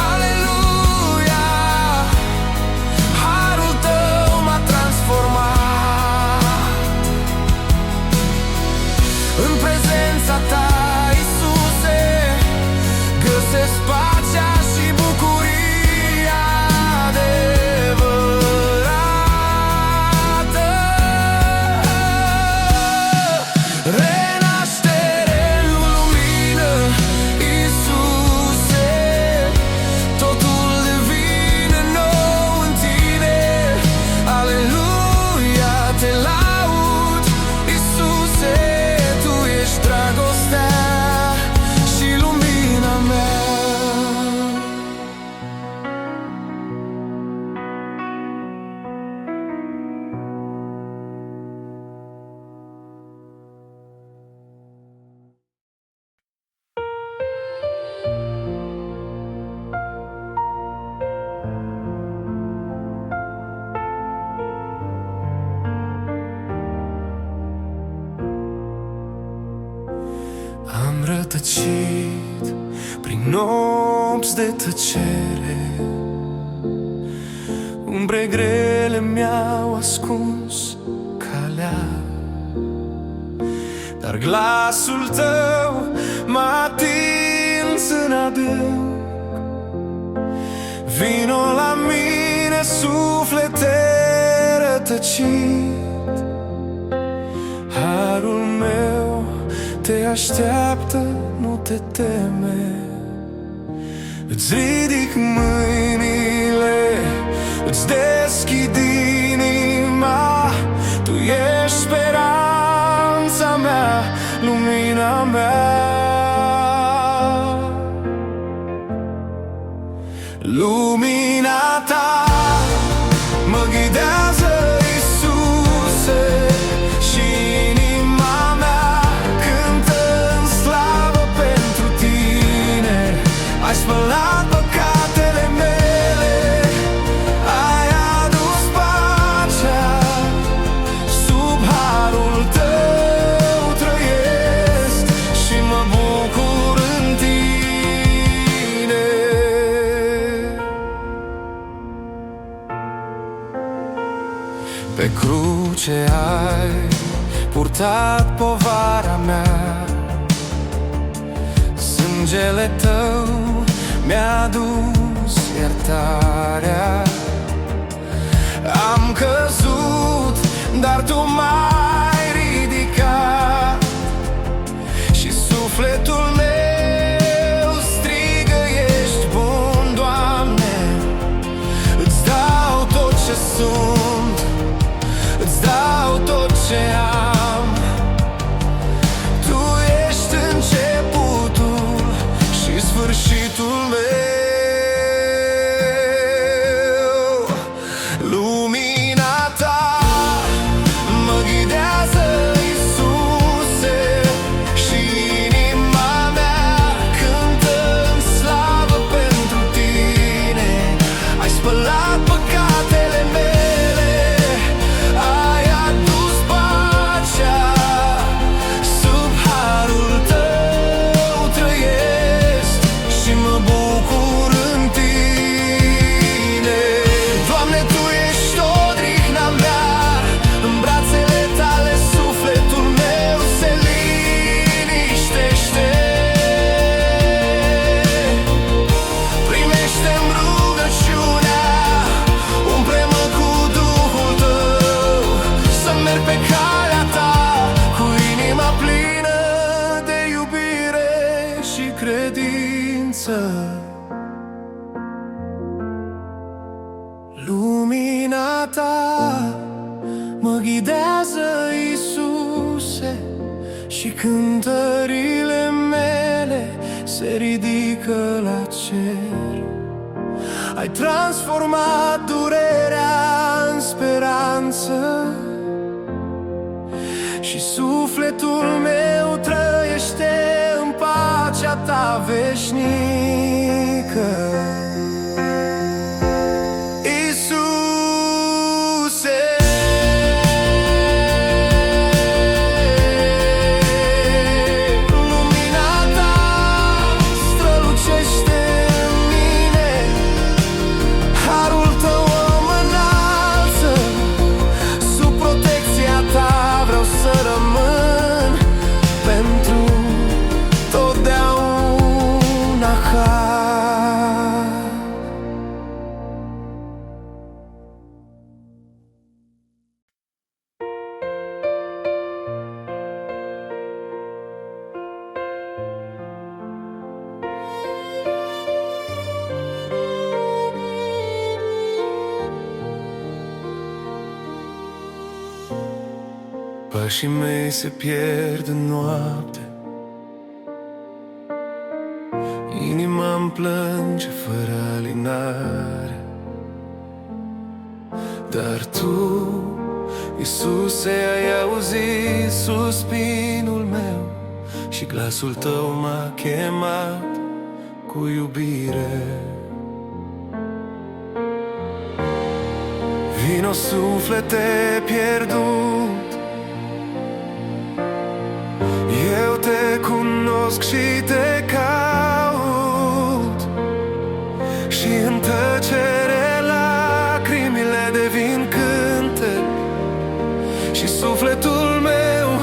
aleluia, harul Tău m-a transformat. În prezența Ta, Iisuse, găsesc pacea și bucuria adevărată. Renaștere în lumină, Iisuse, totul devine nou în Tine. Aleluia, Te laud, rătăcit prin nopți de tăcere. Umbre grele mi-au ascuns calea, dar glasul tău m-a atins în adânc. Vino la mine, suflete rătăcit, harul meu te așteaptă, nu te teme. Îți ridic mâinile, îți deschid inima. Tu ești speranța mea, lumina mea. Lumina ta mă ghidează, Iisuse, și inima mea cântă în slavă pentru tine. Ai spălat păcatele mele, ai adus pacea, sub harul tău trăiesc și mă bucur în tine. Pe cruce ai purtat povara mea, sângele tău mi-a dus iertarea. Am căzut, dar tu m-ai ridicat și sufletul meu strigă: ești bun, Doamne. Îți dau tot ce sunt, îți dau tot ce am. Tu ești începutul și sfârșitul meu. Lumina ta mă ghidează, Iisuse, și inima mea cântă în slavă pentru tine. Ai spălat păcatele mele, ai adus pacea, sub harul tău trăiesc și mă bucur în tine. Doamne, tu ești odihna mea, în brațele tale sufletul meu se liniștește. Primește-mi rugăciunea, umple-mă cu Duhul tău, să merg pe calea ta cu inima plină de iubire și credință. Lumina ta mă ghidează, Iisuse, și cântările mele se ridică la cer. Ai transformat durerea în speranță și sufletul meu trăiește în pacea ta veșnică. Iisuse, lumina ta strălucește în mine, harul tău mă înalță, sub protecția ta vreau să rămân pentru totdeauna. Pașii mei se pierd în noapte, inima-mi plânge fără alinare. Dar tu, Iisuse, ai auzit suspinul meu și glasul tău m-a chemat cu iubire. Vino, suflete pierdut, eu te cunosc cunosc și te caut, și în tăcere lacrimile devin cântec, și sufletul meu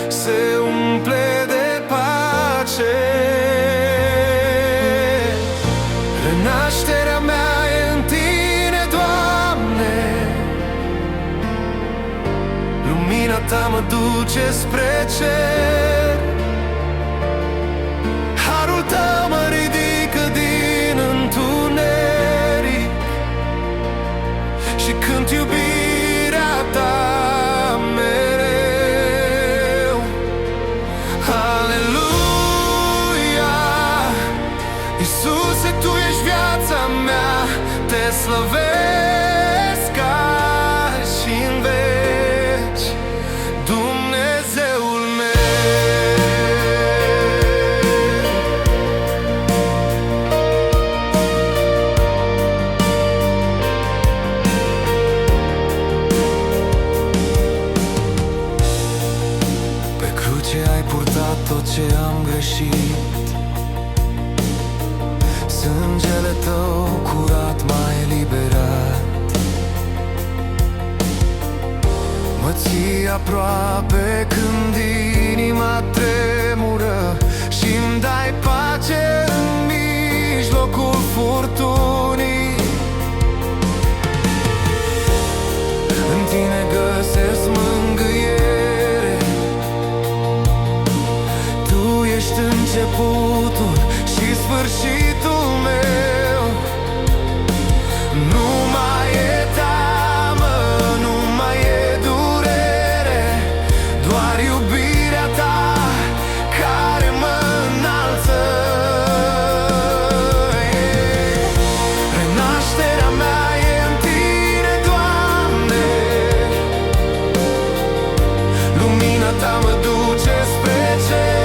se umple de pace. Renașterea mea e în Tine, Doamne, lumina Ta mă duce spre cer. Harul Tău mă ridică din întuneric și cânt iubirea Ta mereu. Aleluia, Iisuse, Tu ești viața mea, Te slăvesc azi și în veci, Dumnezeul meu. Pe cruce ai purtat tot ce am greșit, sângele Tău curat m-a eliberat. Mă ții aproape când inima tremură și-mi dai pace în mijlocul furtunii. În Tine găsesc mângâiere, Tu ești începutul și sfârșitul meu. Nu mai e teamă, nu mai e durere, doar iubirea Ta care mă înalță. Renașterea mea e în Tine, Doamne, lumina Ta mă duce spre cer.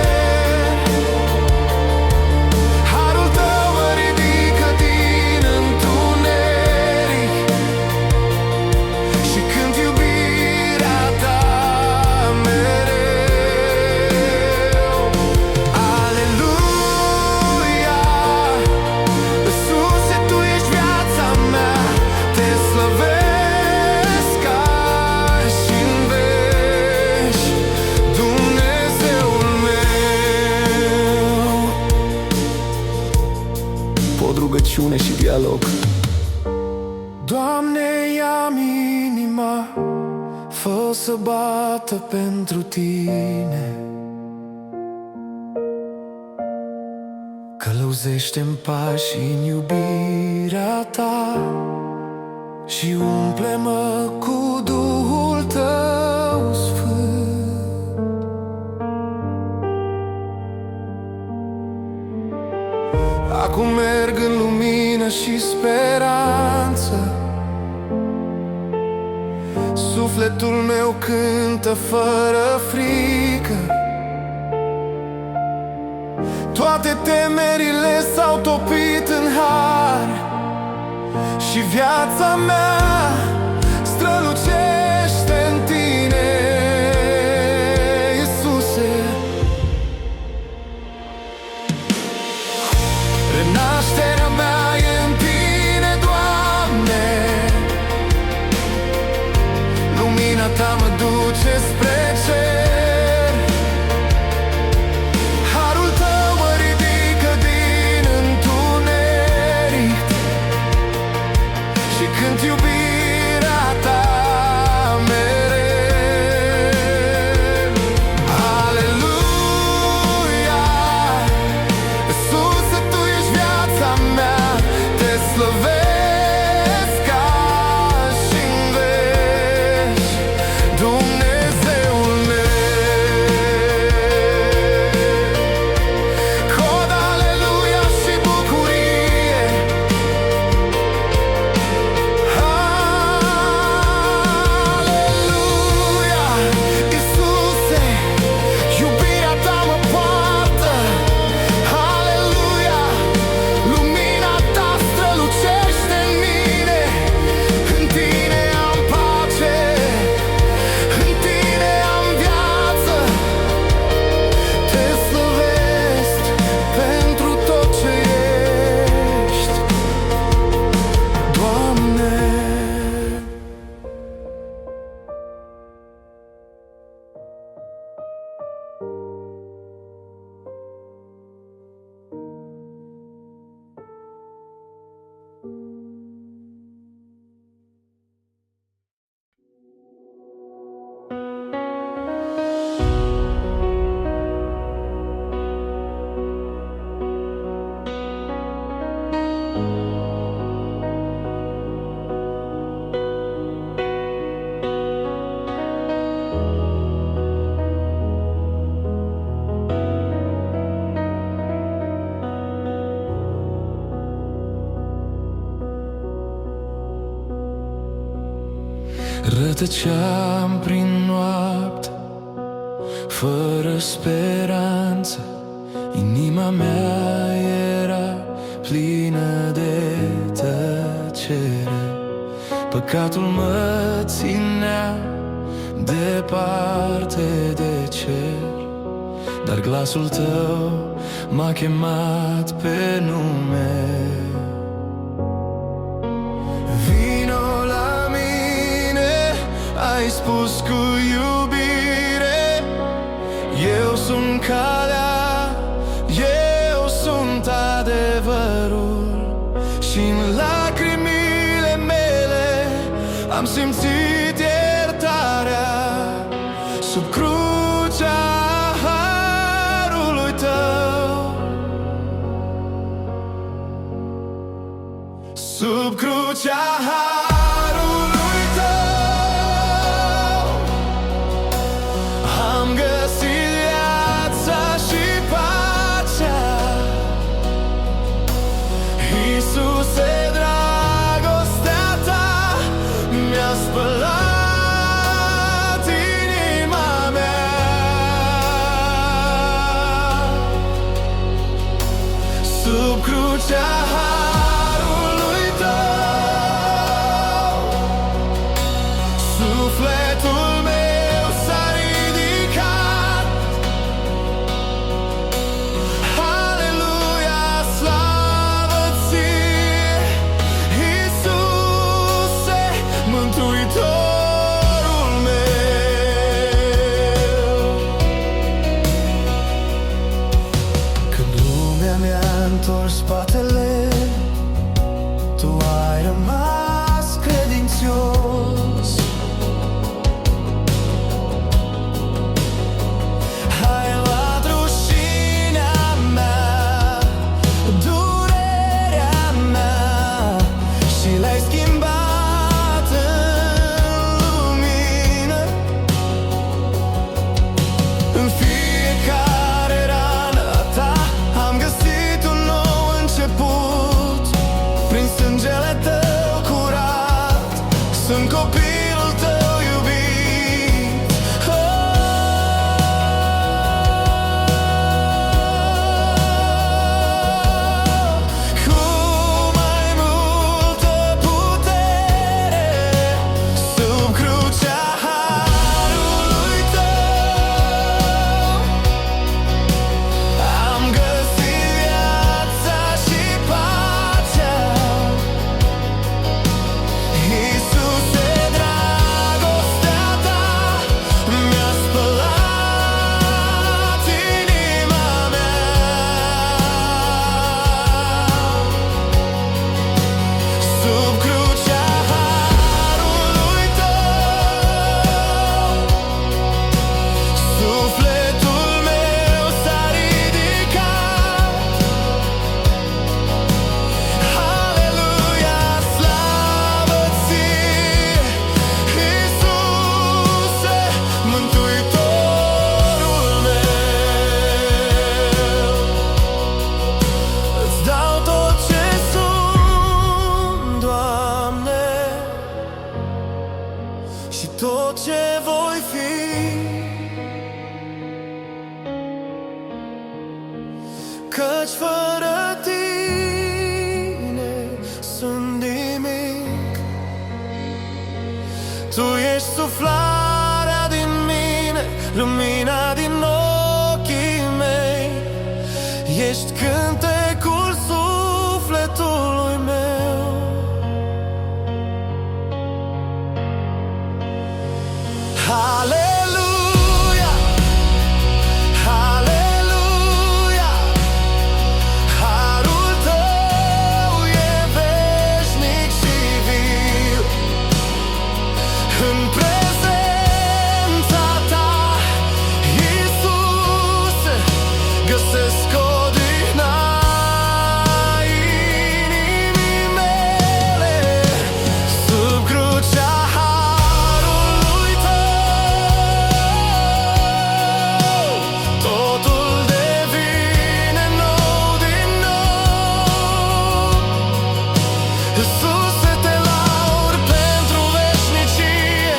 Harul Tău mă ridică din întuneric și cânt iubirea Ta mereu. Aleluia, Iisuse, Tu ești viața mea, Te slăvesc azi și în veci, Dumnezeul meu. Pod, rugăciune și dialog. Doamne, ia-mi inima, fă să bată pentru Tine, călăuzește-mi pașii în iubirea Ta și umple-mă cu Duhul Tău Sfânt. Acum merg în lumină și speranță, sufletul meu cântă fără frică. Toate temerile s-au topit în har și viața mea strălucește în Tine, Iisuse. Renașterea mea e în Tine, Doamne, lumina Ta mă duce spre cer. Harul Tău mă ridică din întuneric și cânt iubirea tăceam prin noapte, fără speranță. Inima mea era plină de tăcere. Păcatul mă ținea departe de cer, dar glasul tău m-a chemat pe nume. Vino la mine, ai spus cu iubire, eu sunt calea, eu sunt adevărul. Și-n lacrimile mele am simțit iertarea, sub crucea harului tău, sub crucea harului tău am găsit viața și pacea. Iisuse, dragostea ta mi-a spălat inima mea, sub crucea harului tău. Sufletul meu s-a ridicat. Aleluia, slavă ție, Iisuse, Mântuitorul meu. Când lumea mi-a întors spatele, tu ai rămas credincios. Ai luat rușinea mea, durerea mea, și le-ai schimbat în lumină. În fiecare rană a ta am găsit un nou început. Prin sângele tău curat sunt copilul tău iubit. Cu mai multă putere, sub crucea harului tău am găsit viața și pacea. Iisuse, dragostea ta mi-a spălat inima mea, sub crucea harului tău. Sufletul meu s-a ridicat. Aleluia, slavă ție, Iisuse, Mântuitorul meu. Îți dau tot ce sunt, Doamne, și tot ce voi fi, căci fără tine sunt nimic. Tu ești suflarea din mine, lumina din ochii mei, ești cântecul sufletului meu. Aleluia, aleluia, harul tău e veșnic și viu. În prezența ta, Iisuse, găsesc odihna inimii mele, sub crucea harului tău. Totul devine nou din nou. Iisuse, te laud pentru veșnicie,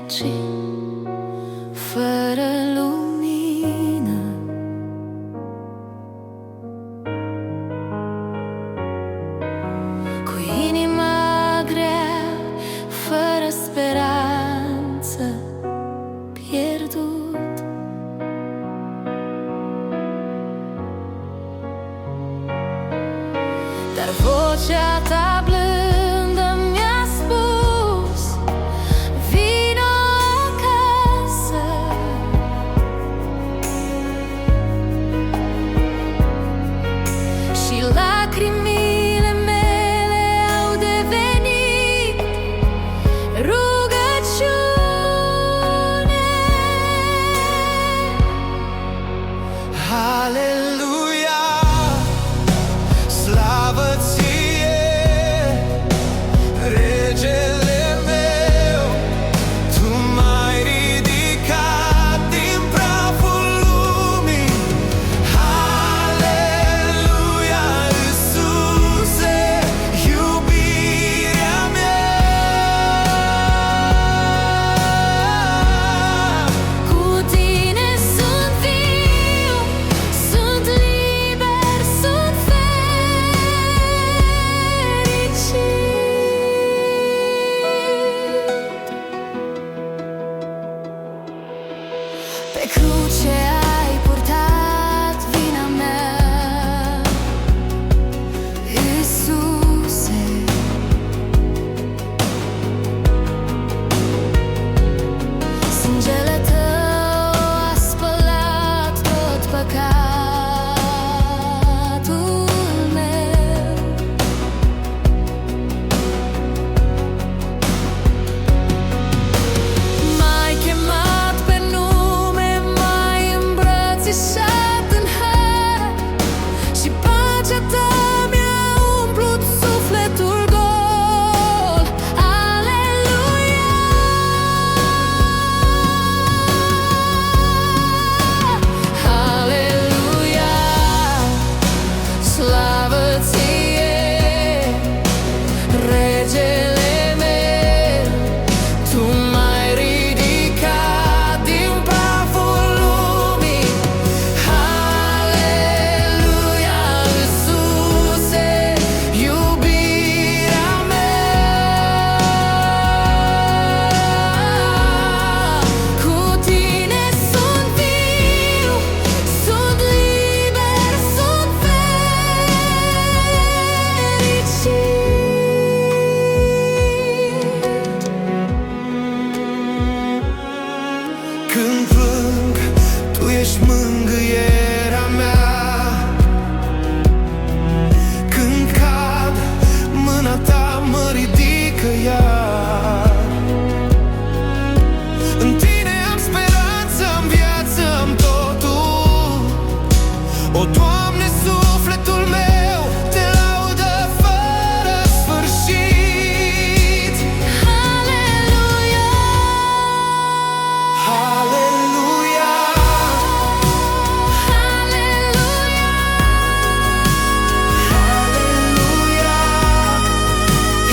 nopții fără lumină. Cu inima grea, fără speranță, pierdut. Dar vocea ta blândă mi-a spus: vino acasă. Și lacrimile mele au devenit rugăciune. Aleluia, slavă ție, regele meu. Tu m-ai ridicat din praful lumii. Aleluia, Iisuse, iubirea mea. Cu tine sunt viu, sunt liber, sunt fericit. Pe cruce ai purtat vina mea, Iisuse. Sângele tău a spălat tot păcatul meu. M-ai chemat pe nume, m-ai îmbrățișat în har, și pacea ta mi-a umplut sufletul gol. Aleluia, aleluia, slavă ție, regele meu. Tu m-ai ridicat din praful lumii. Aleluia, Iisuse, iubirea mea. Cu tine sunt viu, sunt liber, sunt fericit. Când plâng, tu ești mângâierea mea. Când cad, mâna ta mă ridică iar. În tine am speranță, în viață am totul. O, Doamne, sufletul meu te laudă fără sfârșit. Aleluia, Aleluia, aleluia, aleluia.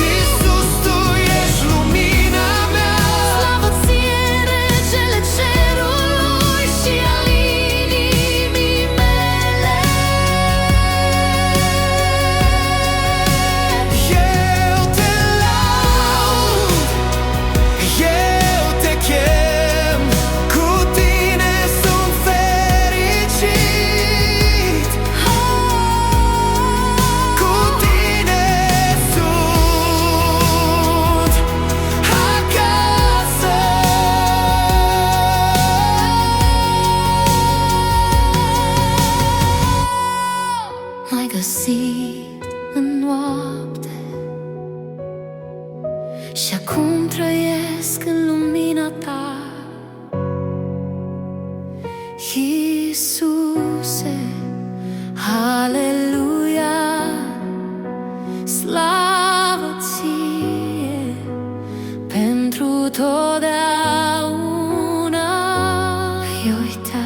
Iisus, tu ești lumina mea. slavă ție, regele cerului și al inimii mele. Eu te laud, eu te chem, cu tine sunt fericit. Cu tine sunt acasă. M-ai găsit în noapte și acum trăiesc în lumina ta, Iisuse. Aleluia, slavă ție, pentru totdeauna ai uitat.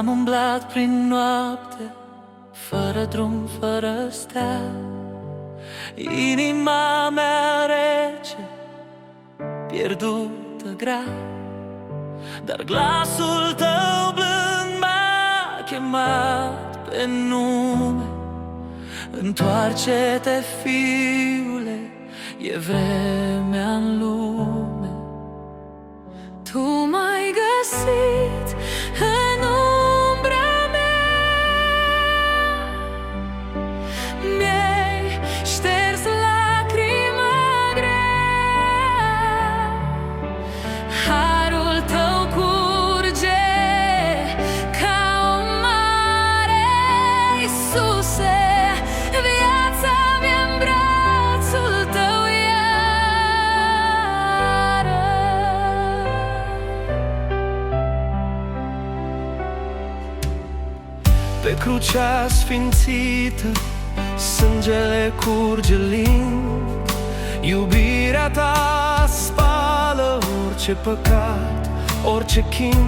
umblat prin noapte, fără drum, fără stea. Inima mea rece, pierdută grea, dar glasul tău blând m-a chemat pe nume. Întoarce-te, fiule, e vremea-n lume. Tu m-ai găsit în umbra mea, mi-ai șters lacrima grea. Harul tău curge ca o mare, Iisuse, viața mea-n brațul tău iară. Pe crucea sfințită, sângele curge lin. Iubirea ta spală orice păcat, orice chin.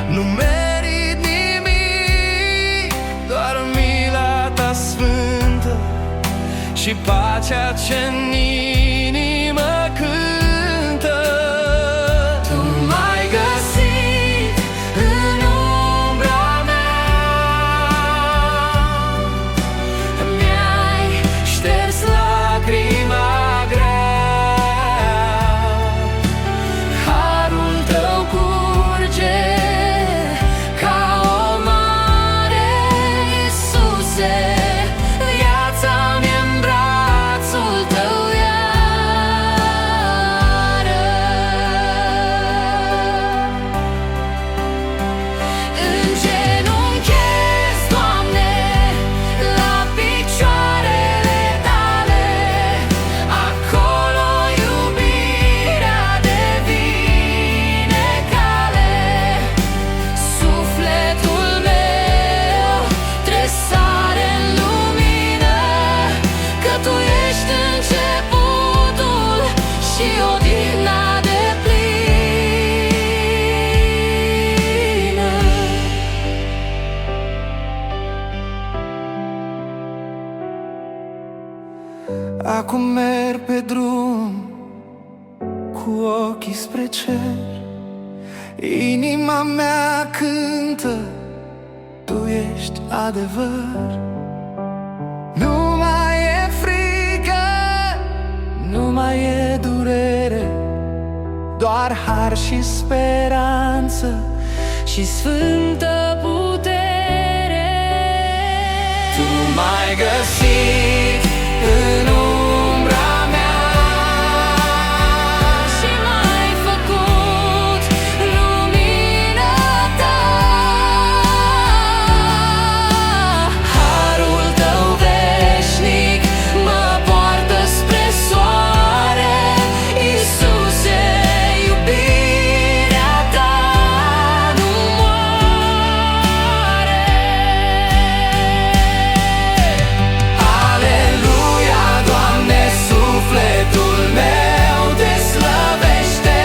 Nu merit nimic, doar mila ta sfântă și pacea ce-n inimă cântă. Tu m-ai găsit în umbra mea, mi-ai Șters lacrima grea, harul tău curge ca o mare, Iisuse, viața mea-n brațul tău iară. Îngenunchez, Doamne, la picioarele tale, acolo iubirea devine cale. Sufletul meu tresare în lumină, că Tu ești începutul și odihna deplină. acum merg pe drum cu ochii spre cer. Inima mea cântă, Tu ești adevăr. Nu mai e frică, nu mai e durere, doar har și speranță Și sfântă putere. Tu m-ai găsit în umbra mea Și m-ai făcut lumina Ta. Harul Tău veșnic mă poartă spre soare, Iisuse, iubirea Ta nu moare. Aleluia, Doamne, sufletul meu Te slăvește.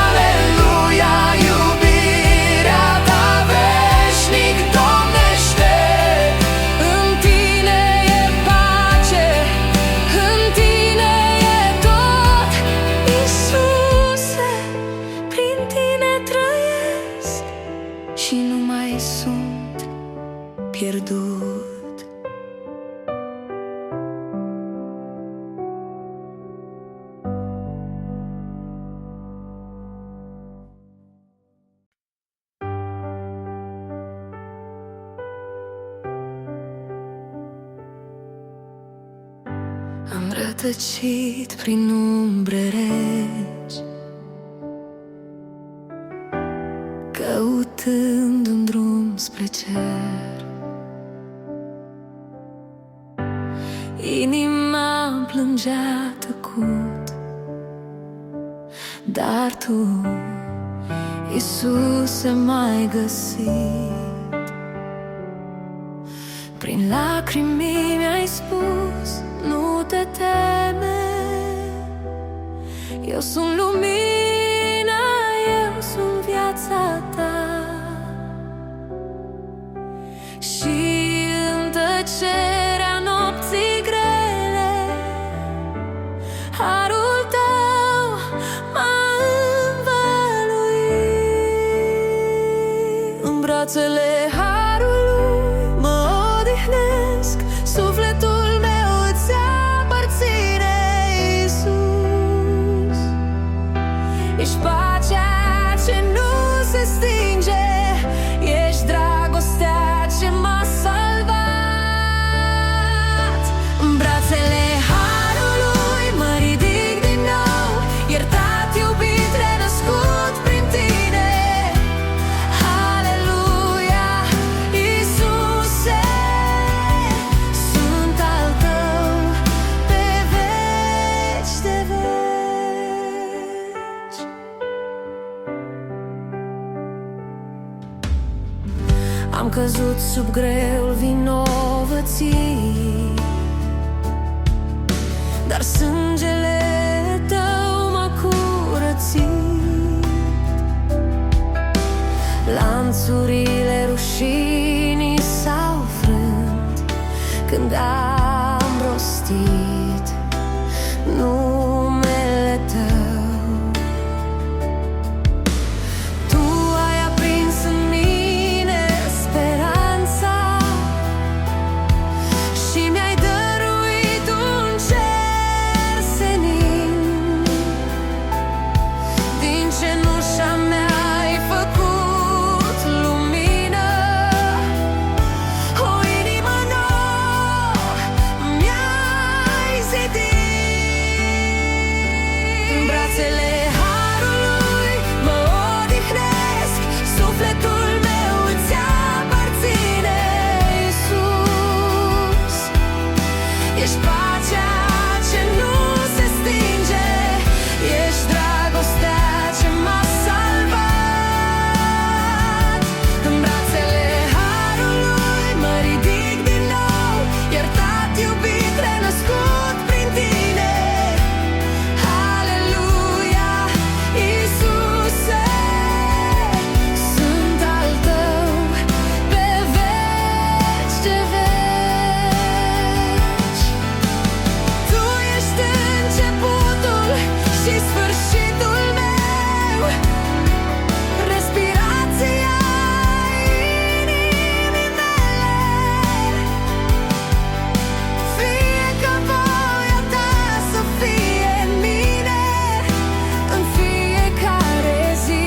Aleluia, iubirea Ta veșnic domnește. În Tine e pace, în Tine e tot, Iisuse, prin Tine trăiesc și nu mai sunt pierdut. Am rătăcit prin umbre reci, căutând un drum spre cer. Inima plângea tăcut, dar Tu, Iisuse, m-ai găsit. Prin lacrimi mi-ai spus, nu te teme, eu sunt lumina, eu sunt viața Ta. și în tăcerea nopții grele, harul tău m-a învăluit. În brațele harului mă odihnesc, sufletul meu îți aparține, Iisus. Ești pacea ce nu se stinge, ești dragostea ce m-a salvat. În brațele harului mă ridic din nou, iertat, iubit, renăscut prin tine. Haleluia, Iisuse, sunt al tău pe veci de veci. Am căzut sub greul vinovății, dar sângele tău m-a curățit. Lanțurile rușinii s-au frânt când am rostit numele tău. Tu ai aprins în mine speranța și mi-ai dăruit un cer senin. Din cenușa mea ai făcut lumină, o inimă nouă mi-ai zidit. În brațele harului mă odihnesc, sufletul meu îți aparține, Iisus. Ești pacea ce nu se stinge, ești dragostea ce m-a salvat. În brațele harului mă ridic din nou, iertat, iubit, renăscut prin tine. Haleluia, Iisuse, sunt al tău pe veci de veci. Tu ești începutul și sfârșitul meu, respirația inimii mele. Fie ca voia ta să fie în mine, în fiecare zi,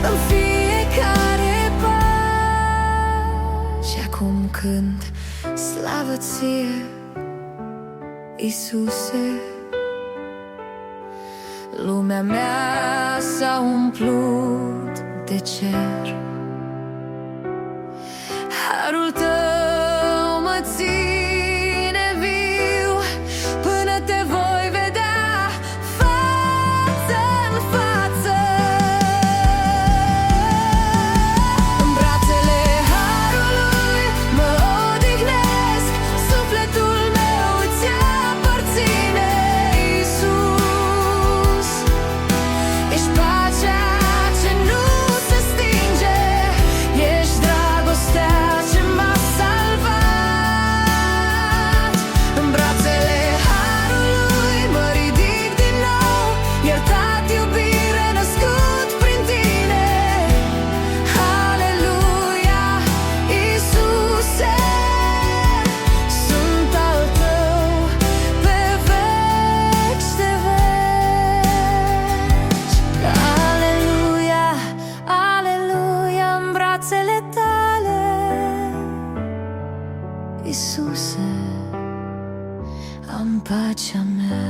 în fiecare pas. Și acum cânt slavă ție, Iisuse, lumea mea s-a umplut de cer. Harul tău mă ține viu până te voi vedea față în față. În brațele harului mă odihnesc, sufletul meu îți aparține, Iisus. Ești pacea ce nu se stinge, ești dragostea ce m-a salvat. În brațele harului mă ridic din nou, iertat, iubit, renăscut prin tine. Haleluia, Iisuse, sunt al tău pe veci de veci. Aleluia, aleluia, în brațele tale, Iisuse, am pacea mea.